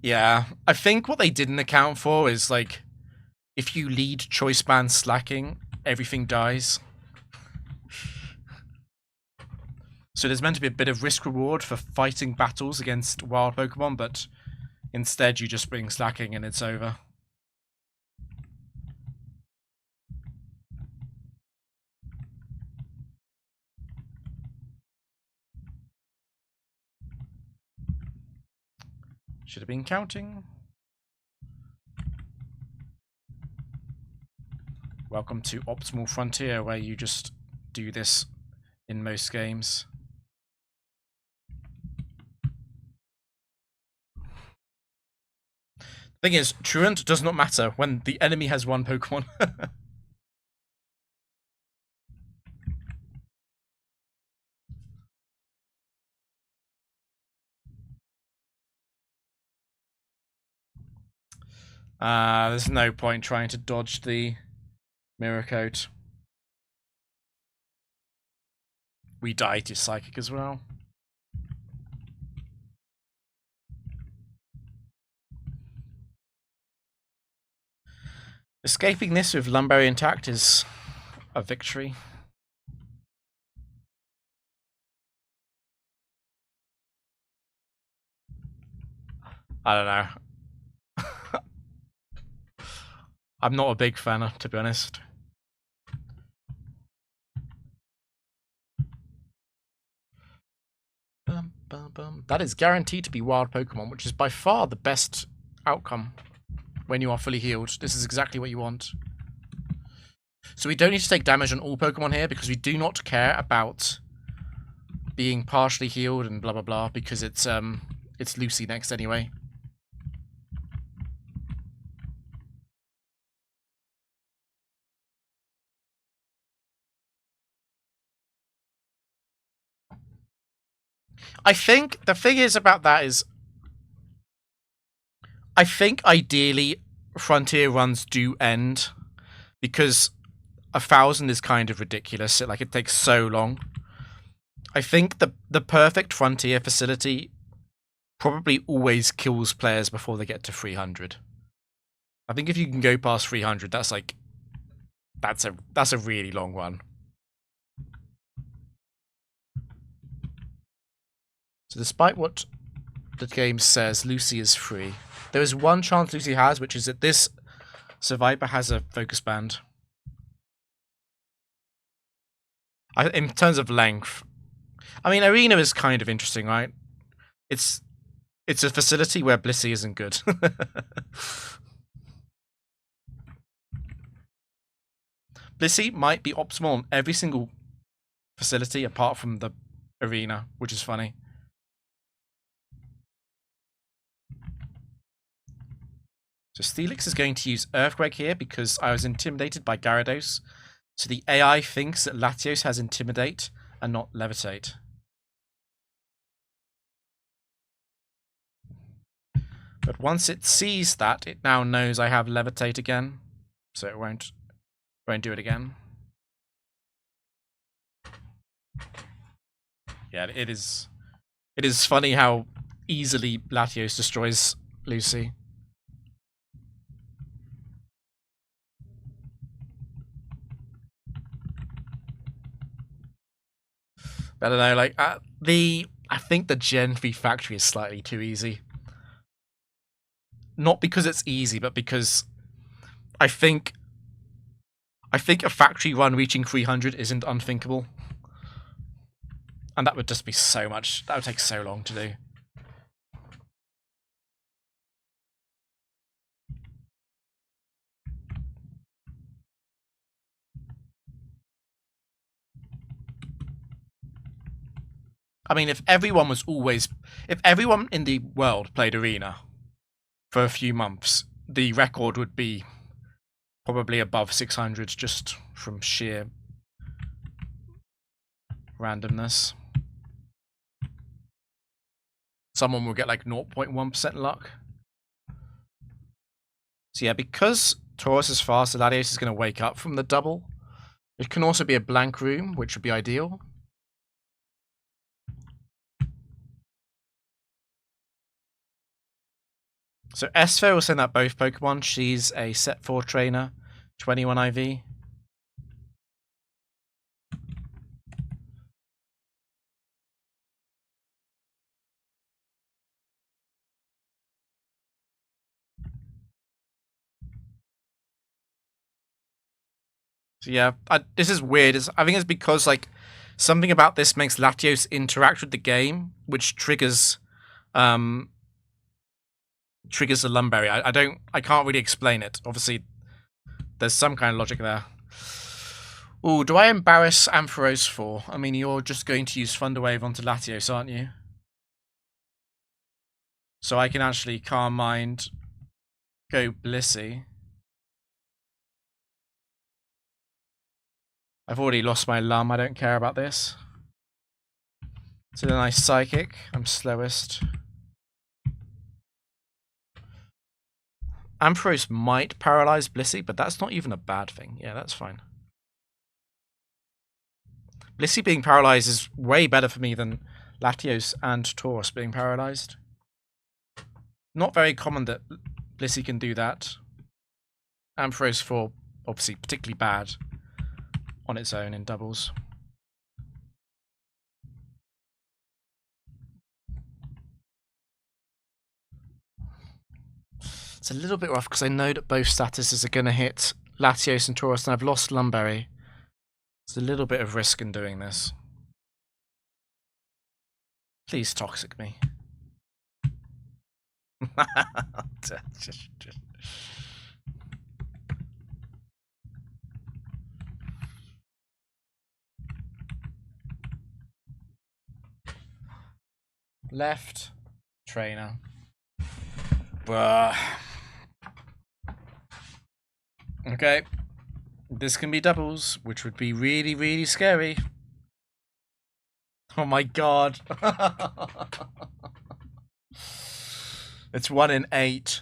Yeah, I think what they didn't account for is, like, if you lead choice band slacking, everything dies. So there's meant to be a bit of risk reward for fighting battles against wild Pokemon, but instead you just bring slacking and it's over. Should have been counting. Welcome to Optimal Frontier, where you just do this in most games. Thing is, Truant does not matter when the enemy has one Pokemon. There's no point trying to dodge the Mirror Coat. We die to Psychic as well. Escaping this with Lumberry intact is a victory. I don't know. I'm not a big fan, to be honest. That is guaranteed to be wild Pokemon, which is by far the best outcome when you are fully healed. This is exactly what you want. So we don't need to take damage on all Pokemon here because we do not care about being partially healed and blah blah blah because it's Lucy next anyway. I think the thing is about that is I think ideally Frontier runs do end because 1,000 is kind of ridiculous. It takes so long. I think the perfect Frontier facility probably always kills players before they get to 300. I think if you can go past 300, that's like that's a really long run. So despite what the game says, Lucy is free. There is one chance Lucy has, which is that this survivor has a focus band. In terms of length, I mean, Arena is kind of interesting, right? It's a facility where Blissey isn't good. Blissey might be optimal on every single facility apart from the Arena, which is funny. So Steelix is going to use Earthquake here because I was intimidated by Gyarados. So the AI thinks that Latios has Intimidate and not Levitate. But once it sees that, it now knows I have Levitate again. So it won't do it again. Yeah, it is funny how easily Latios destroys Lucy. I don't know, like I think the Gen 3 factory is slightly too easy. Not because it's easy, but because I think a factory run reaching 300 isn't unthinkable. And that would just be so much. That would take so long to do. I mean, if everyone in the world played Arena for a few months, the record would be probably above 600 just from sheer randomness. Someone will get like 0.1% luck. So yeah, because Taurus is fast, Latios is going to wake up from the double. It can also be a blank room, which would be ideal. So Esfo will send out both Pokemon. She's a set 4 trainer, 21 IV. So yeah, this is weird. I think it's because like something about this makes Latios interact with the game, which triggers the Lumberry. I can't really explain it. Obviously, there's some kind of logic there. Ooh, do I embarrass Ampharos for? I mean, you're just going to use Thunder Wave onto Latios, aren't you? So I can actually Calm Mind, go Blissey. I've already lost my Lum, I don't care about this. So then I Psychic, I'm slowest. Ampharos might paralyze Blissey, but that's not even a bad thing. Yeah, that's fine. Blissey being paralyzed is way better for me than Latios and Taurus being paralyzed. Not very common that Blissey can do that. Ampharos 4, obviously particularly bad on its own in doubles. It's a little bit rough because I know that both statuses are going to hit Latios and Taurus, and I've lost Lumberry. There's a little bit of risk in doing this. Please Toxic me. just. Left trainer. Bruh. Okay. This can be doubles, which would be really, really scary. Oh my god. It's 1 in 8.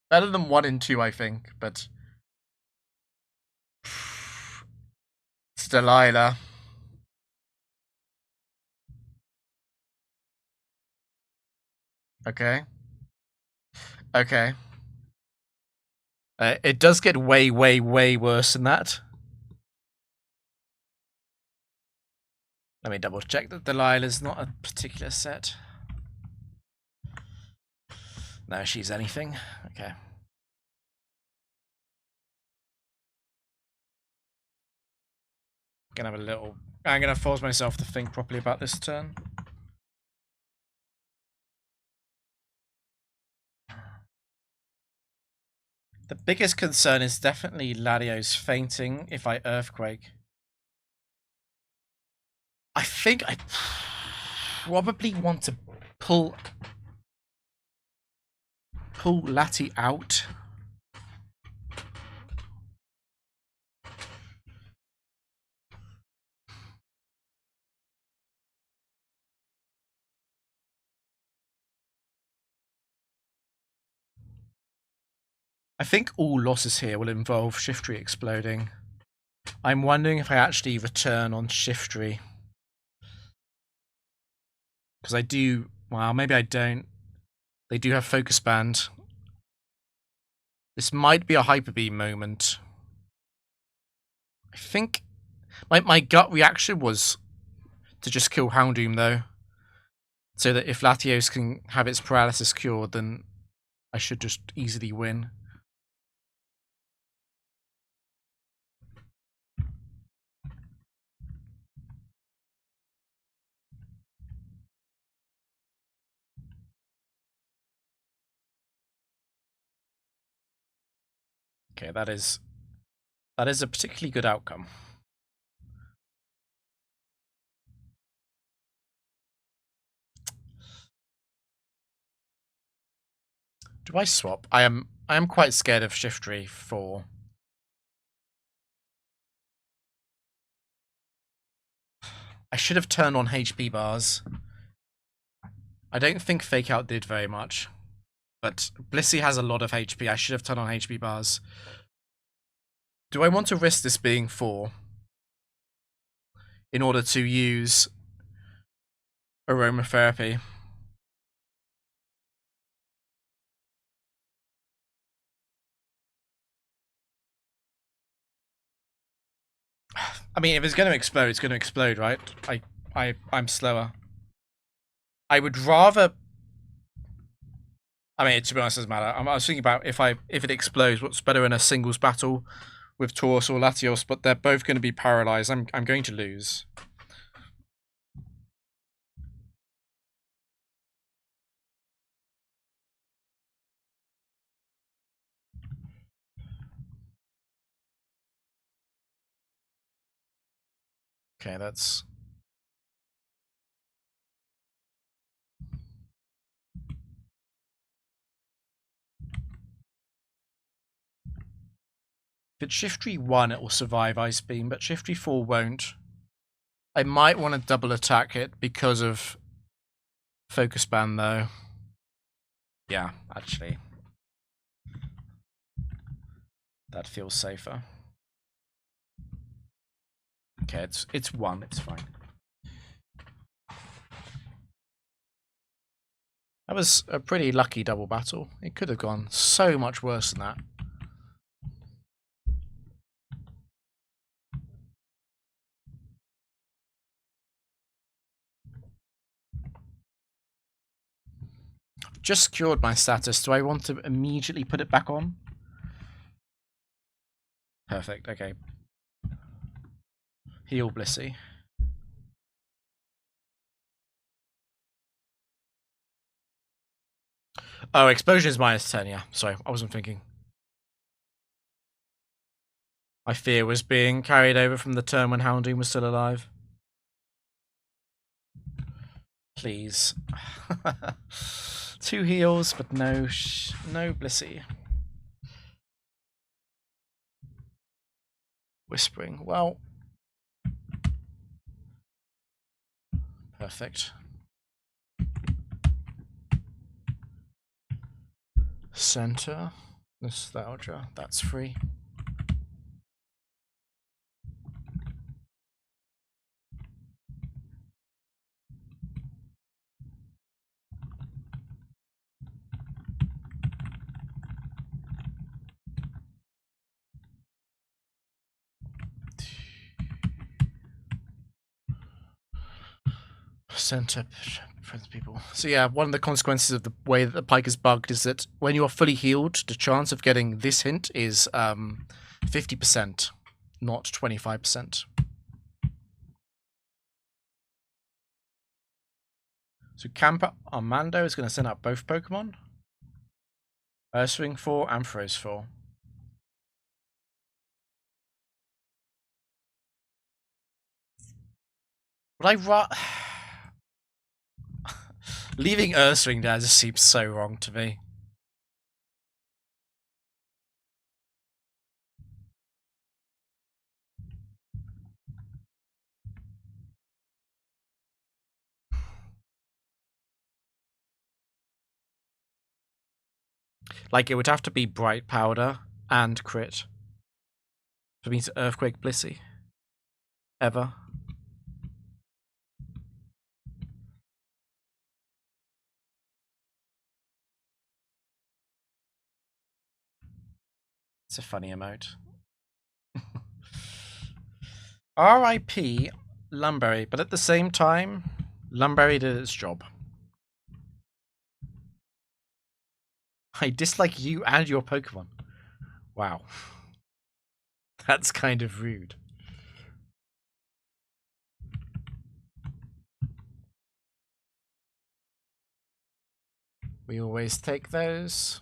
Better than 1 in 2, I think, but it's Delilah. Okay. Okay. It does get way, way, way worse than that. Let me double check that Delilah's not a particular set. No, she's anything. Okay. Gonna have a little. I'm gonna force myself to think properly about this turn. The biggest concern is definitely Ladio's fainting if I Earthquake. I think I probably want to pull Lati out. I think all losses here will involve Shiftry exploding. I'm wondering if I actually return on Shiftry. Because I do... Well, maybe I don't. They do have Focus Band. This might be a Hyper Beam moment. I think... My gut reaction was to just kill Houndoom, though. So that if Latios can have its paralysis cured, then I should just easily win. Okay, that is a particularly good outcome. Do I swap? I am quite scared of Shiftry for... I should have turned on HP bars. I don't think Fake Out did very much. But Blissey has a lot of HP. I should have turned on HP bars. Do I want to risk this being 4? In order to use aromatherapy? I mean, if it's going to explode, it's going to explode, right? I'm slower. I would rather... I mean, to be honest, it doesn't matter. I was thinking about if it explodes, what's better in a singles battle with Taurus or Latios, but they're both going to be paralyzed. I'm going to lose. Okay, that's... If it's Shiftry 1, it will survive Ice Beam, but Shiftry 4 won't. I might want to double attack it because of Focus Band, though. Yeah, actually. That feels safer. Okay, it's 1, it's fine. That was a pretty lucky double battle. It could have gone so much worse than that. I've just cured my status. Do I want to immediately put it back on? Perfect, okay. Heal Blissey. Oh, explosion is -10, yeah. Sorry, I wasn't thinking. My fear was being carried over from the turn when Houndoom was still alive. Please. 2 heals, but no Blissey. Whispering. Well. Perfect. Center. Nostalgia. That's free. center people. So yeah, one of the consequences of the way that the Pike is bugged is that when you are fully healed, the chance of getting this hint is 50%, not 25%. So Camper Armando is going to send out both Pokemon. Swing 4 and Froze 4. Would leaving Urswing there just seems so wrong to me. Like, it would have to be Bright Powder and Crit for me to Earthquake Blissey. Ever. It's a funny emote. R.I.P. Lumberry, but at the same time, Lumberry did its job. I dislike you and your Pokemon. Wow. That's kind of rude. We always take those.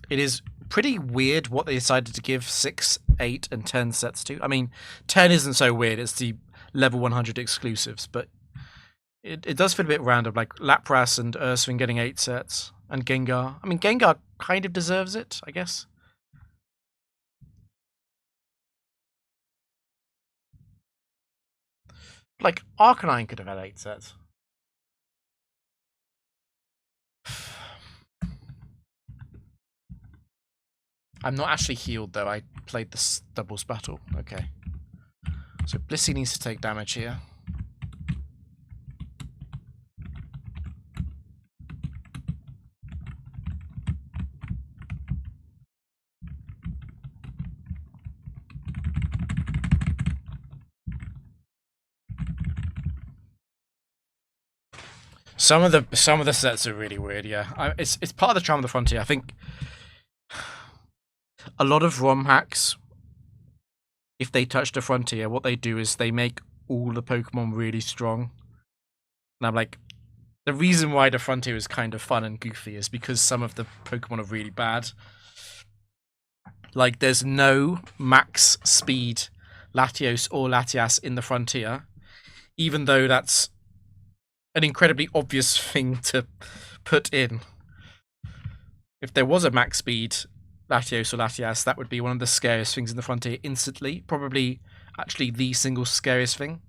It is pretty weird what they decided to give 6, 8, and 10 sets to. I mean, 10 isn't so weird. It's the level 100 exclusives, but it does feel a bit random. Like Lapras and Urswing getting 8 sets, and Gengar. I mean, Gengar kind of deserves it, I guess. Like, Arcanine could have had 8 sets. I'm not actually healed, though. I played this doubles battle. Okay. So Blissey needs to take damage here. Some of the sets are really weird. Yeah, it's part of the charm of the Frontier. I think a lot of ROM hacks, if they touch the Frontier, what they do is they make all the Pokemon really strong. And I'm like, the reason why the Frontier is kind of fun and goofy is because some of the Pokemon are really bad. Like, there's no max speed Latios or Latias in the Frontier, even though that's an incredibly obvious thing to put in. If there was a max speed Latios or Latias, that would be one of the scariest things in the Frontier instantly. Probably actually the single scariest thing.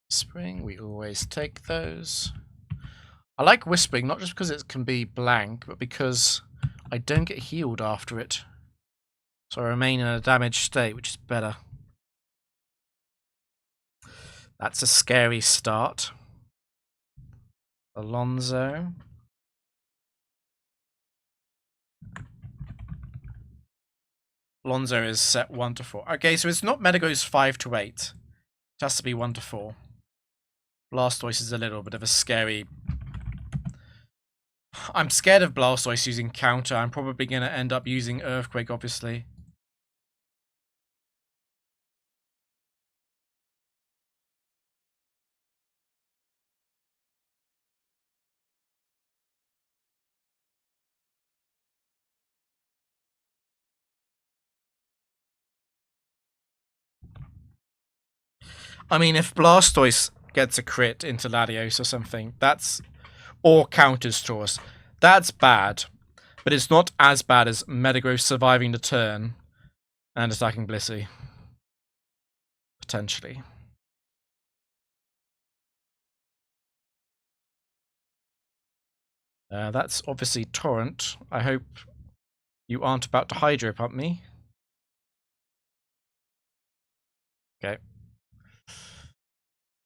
Whispering, we always take those. I like Whispering, not just because it can be blank, but because I don't get healed after it. So I remain in a damaged state, which is better. That's a scary start. Alonzo. Alonzo is set 1 to 4. Okay, so it's not Metagross 5 to 8. It has to be 1 to 4. Blastoise is a little bit of a scary... I'm scared of Blastoise using Counter. I'm probably going to end up using Earthquake, obviously. I mean, if Blastoise gets a crit into Latios or something, that's... or counters to us, that's bad. But it's not as bad as Metagross surviving the turn and attacking Blissey. Potentially. That's obviously Torrent. I hope you aren't about to Hydro Pump me. Okay.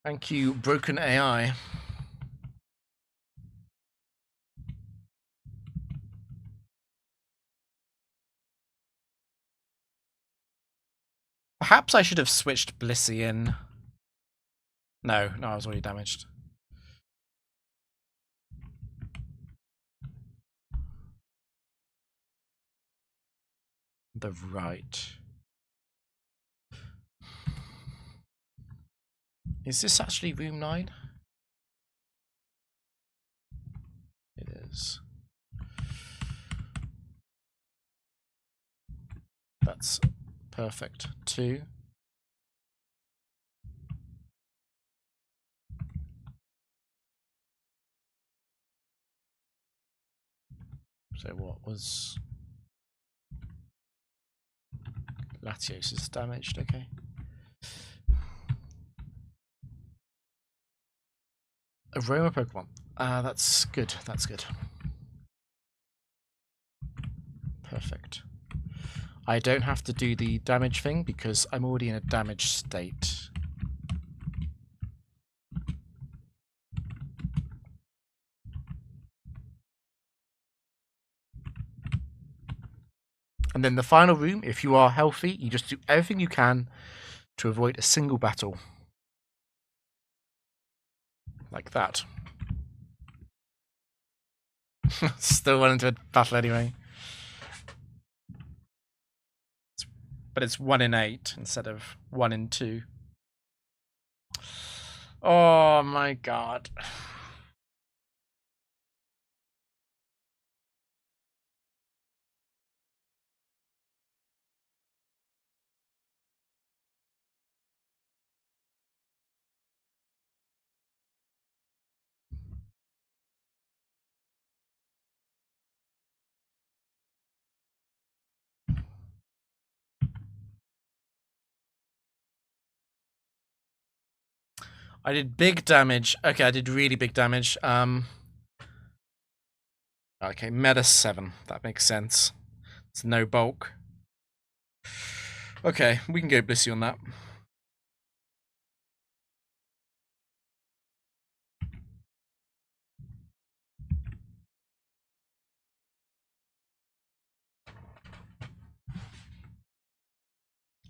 Thank you, broken AI. Perhaps I should have switched Blissey in. No, I was already damaged. The right. Is this actually room 9? It is. That's perfect. 2. So what was... Latios is damaged, okay. Aroma Pokemon. That's good, that's good. Perfect. I don't have to do the damage thing because I'm already in a damaged state. And then the final room, if you are healthy, you just do everything you can to avoid a single battle. Like that. Still went into a battle anyway. But it's 1 in 8 instead of 1 in 2. Oh my god. I did big damage. Okay, I did really big damage. Okay, meta 7. That makes sense. It's no bulk. Okay, we can go Blissey on that.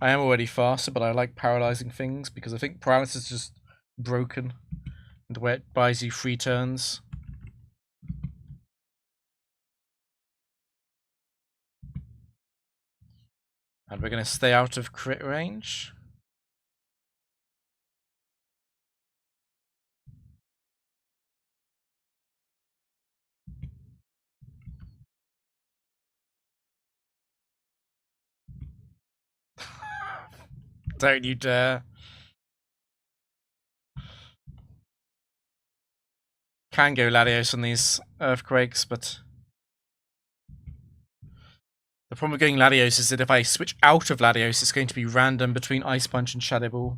I am already faster, but I like paralyzing things because I think paralysis is just broken. And the way it buys you 3 turns. And we're going to stay out of crit range. Don't you dare. Can go Latios on these earthquakes, but the problem with going Latios is that if I switch out of Latios, it's going to be random between Ice Punch and Shadow Ball.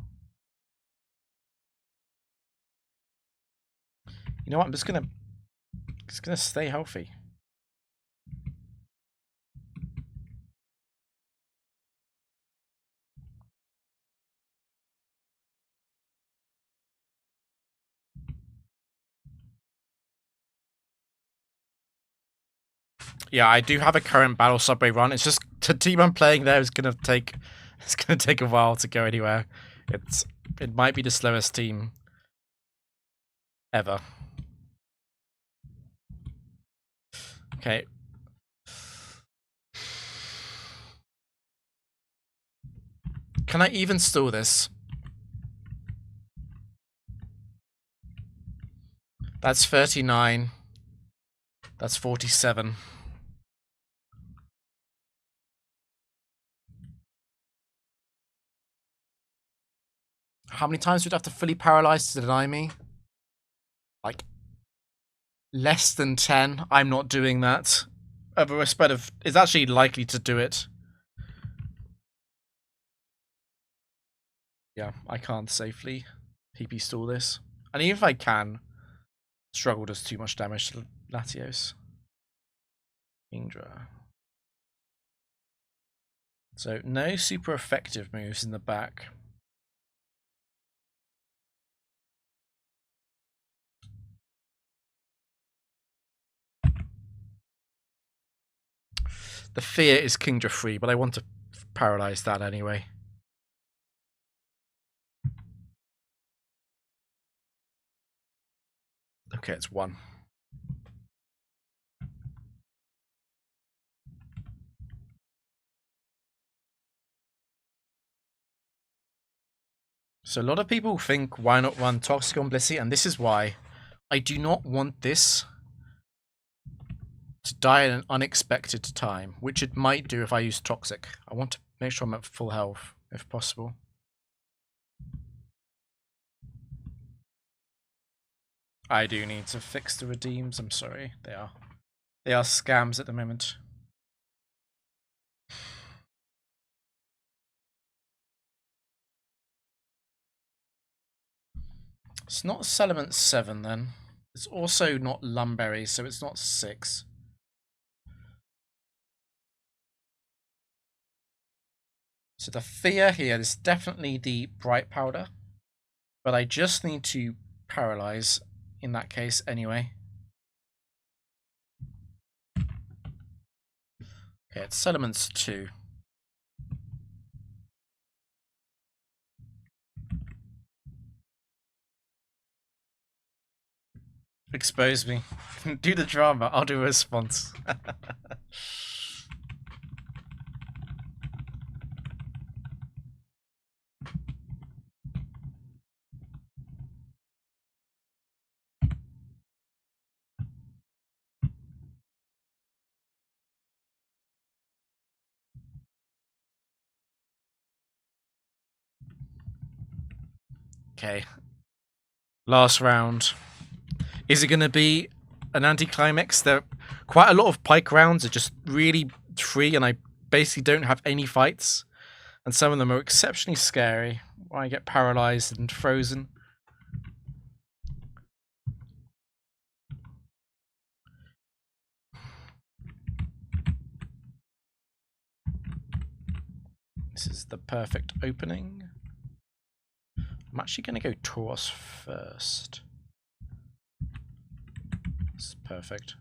You know what? I'm just gonna stay healthy. Yeah, I do have a current battle subway run. It's just the team I'm playing there is gonna take a while to go anywhere. It might be the slowest team ever. Okay. Can I even stall this? That's 39. That's 47. How many times would I have to fully paralyze to deny me? Like, less than 10. I'm not doing that. Over a spread of... It's actually likely to do it. Yeah, I can't safely PP stall this. And even if I can, Struggle does too much damage to Latios. Indra. So, no super effective moves in the back. The fear is Kingdra free, but I want to paralyze that anyway. Okay, it's 1. So a lot of people think, why not run Toxic on Blissey? And this is why. I do not want this to die at an unexpected time, which it might do if I use Toxic. I want to make sure I'm at full health, if possible. I do need to fix the redeems, I'm sorry. They are scams at the moment. It's not Salamence 7 then. It's also not Lumberry, so it's not 6. So the fear here is definitely the Bright Powder. But I just need to paralyze in that case anyway. Okay, it's Salamence 2. Expose me. Do the drama, I'll do a response. Okay. Last round. Is it going to be an anticlimax? Quite a lot of Pike rounds are just really free, and I basically don't have any fights. And some of them are exceptionally scary, where I get paralyzed and frozen. This is the perfect opening. I'm actually going to go Tauros first. This is perfect.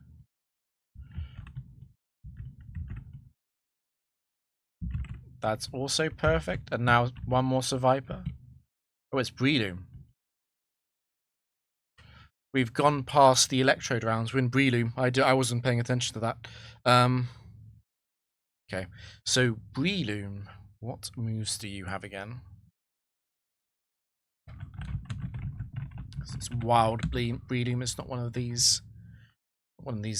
That's also perfect. And now one more Survivor. Oh, it's Breloom. We've gone past the Electrode rounds. We're in Breloom. I wasn't paying attention to that. Okay, so Breloom, what moves do you have again? It's wild Breloom. It's not one of these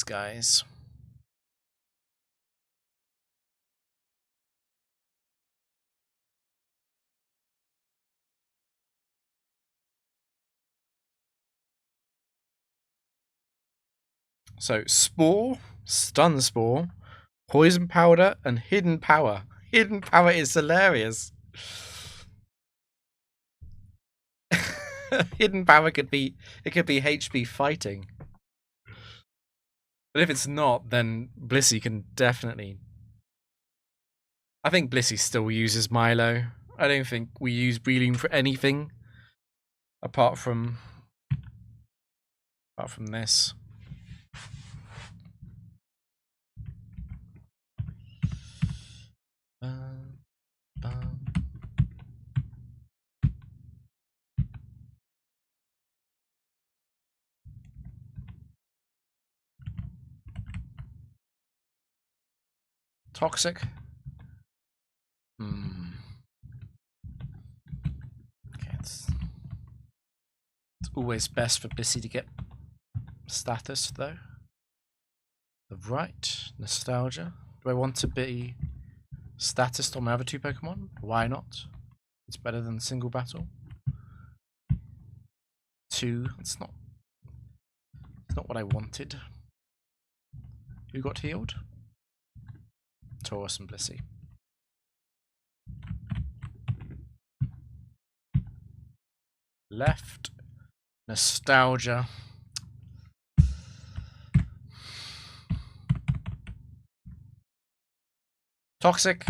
guys. So Spore, Stun Spore, Poison Powder, and Hidden Power. Hidden Power is hilarious. Hidden Power could be HB fighting. But if it's not, then Blissey can definitely. I think Blissey still uses Milo. I don't think we use Breloom for anything apart from this. Toxic. Okay, it's always best for Blissey to get status though. The right Nostalgia. Do I want to be status on my other 2 Pokemon? Why not? It's better than single battle. 2. It's not what I wanted. Who got healed? Tauros and Blissey. Left Nostalgia. Toxic.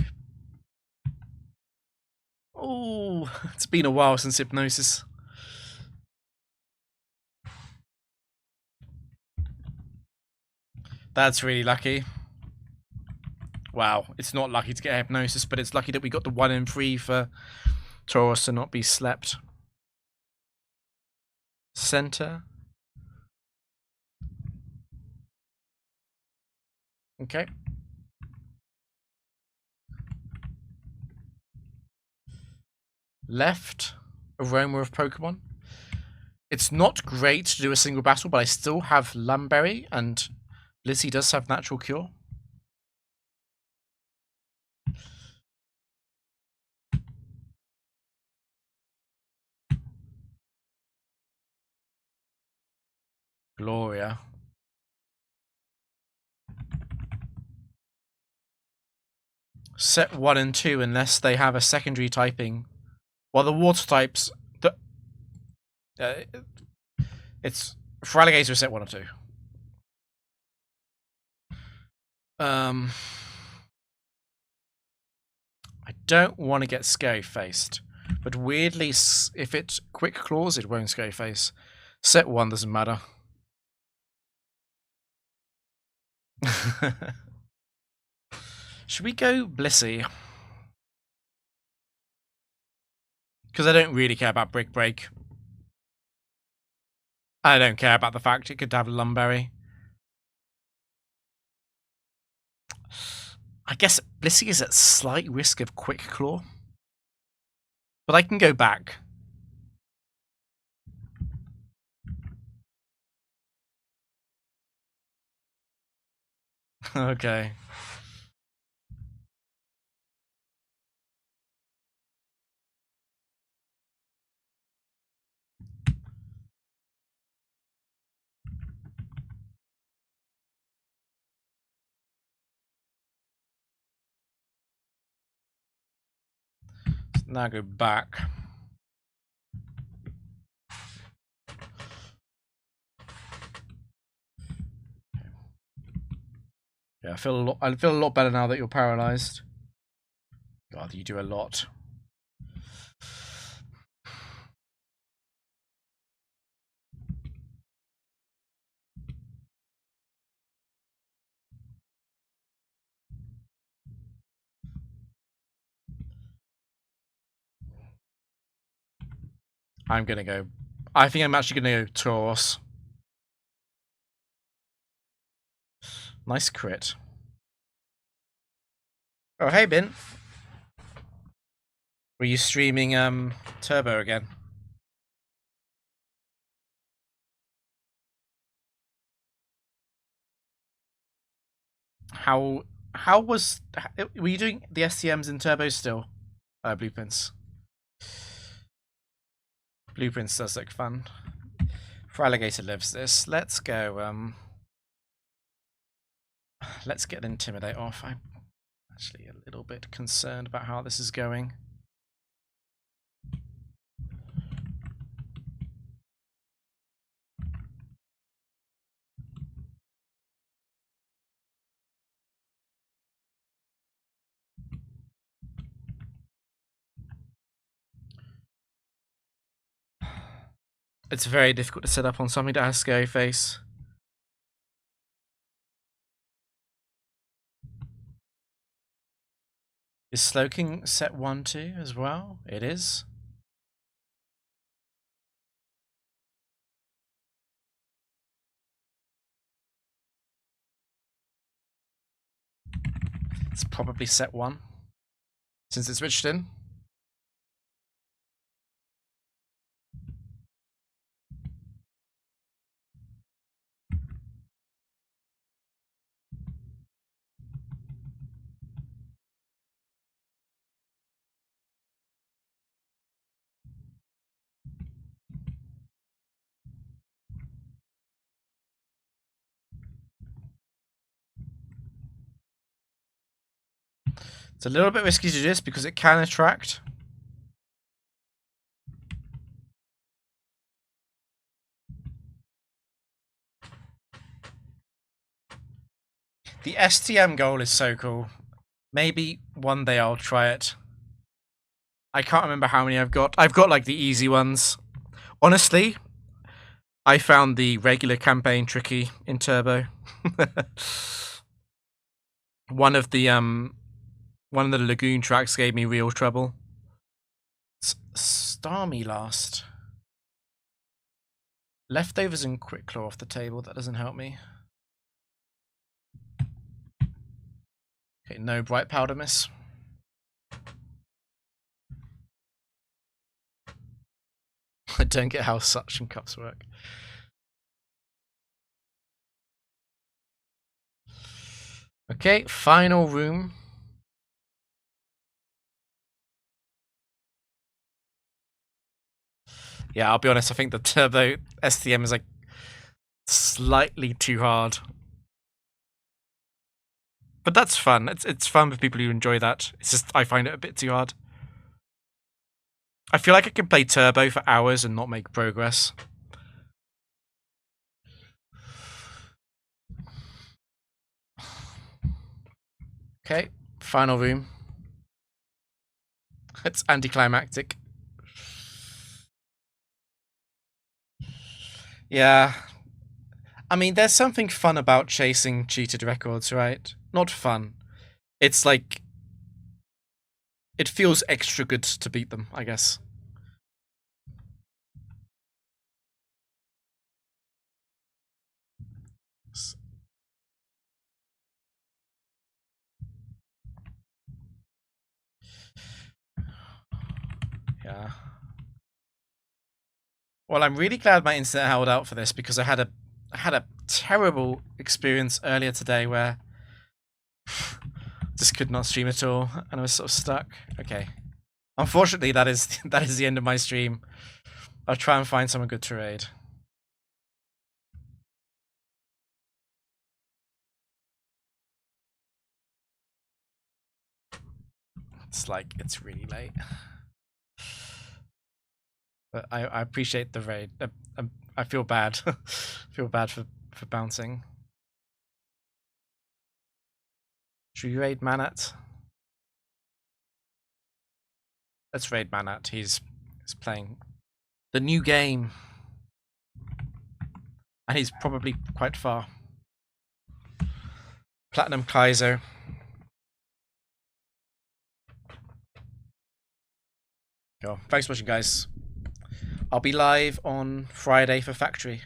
Oh, it's been a while since Hypnosis. That's really lucky. Wow, it's not lucky to get hypnosis, but it's lucky that we got the 1 in 3 for Tauros to not be slept. Center. Okay. Left. Aroma of Pokemon. It's not great to do a single battle, but I still have Lumberry, and Blissey does have Natural Cure. Gloria. Set 1 and 2 unless they have a secondary typing. Well, the water types... it's... For Alligator, set 1 or 2. I don't want to get scary faced, but weirdly, if it quick claws, it won't scary face. Set 1 doesn't matter. Should we go Blissey? Because I don't really care about Brick Break. I don't care about the fact it could have Lumberry. I guess Blissey is at slight risk of Quick Claw. But I can go back. Okay. Now go back. Yeah, I feel a lot better now that you're paralyzed. God, you do a lot. I'm gonna go. I think I'm actually gonna go Tauros. Nice crit. Oh, hey, Bin. Were you streaming Turbo again? How was... Were you doing the STMs in Turbo still? Blueprints. Blueprints does look fun. For Alligator lives this. Let's go, let's get Intimidate off. I'm actually a little bit concerned about how this is going. It's very difficult to set up on something that has Scary Face. Is Slowking set 1 too as well? It is. It's probably set 1 since it's switched in. It's a little bit risky to do this because it can attract. The STM goal is so cool. Maybe one day I'll try it. I can't remember how many I've got. I've got like the easy ones. Honestly, I found the regular campaign tricky in Turbo. One of the lagoon tracks gave me real trouble. Star me last. Leftovers and quick claw off the table. That doesn't help me. Okay, no bright powder miss. I don't get how suction cups work. Okay, final room. Yeah, I'll be honest, I think the turbo STM is like slightly too hard. But that's fun. It's fun for people who enjoy that. It's just I find it a bit too hard. I feel like I can play turbo for hours and not make progress. Okay, final room. It's anticlimactic. Yeah. I mean, there's something fun about chasing cheated records, right? Not fun. It's like... It feels extra good to beat them, I guess. Yeah. Well, I'm really glad my internet held out for this because I had a terrible experience earlier today where just could not stream at all and I was sort of stuck. Okay. Unfortunately, that is the end of my stream. I'll try and find someone good to raid. It's really late. But I appreciate the raid. I feel bad. I feel bad for bouncing. Should we raid Manat? Let's raid Manat. He's playing the new game. And he's probably quite far. Platinum Kaiser. Yo, thanks for watching, guys. I'll be live on Friday for Factory.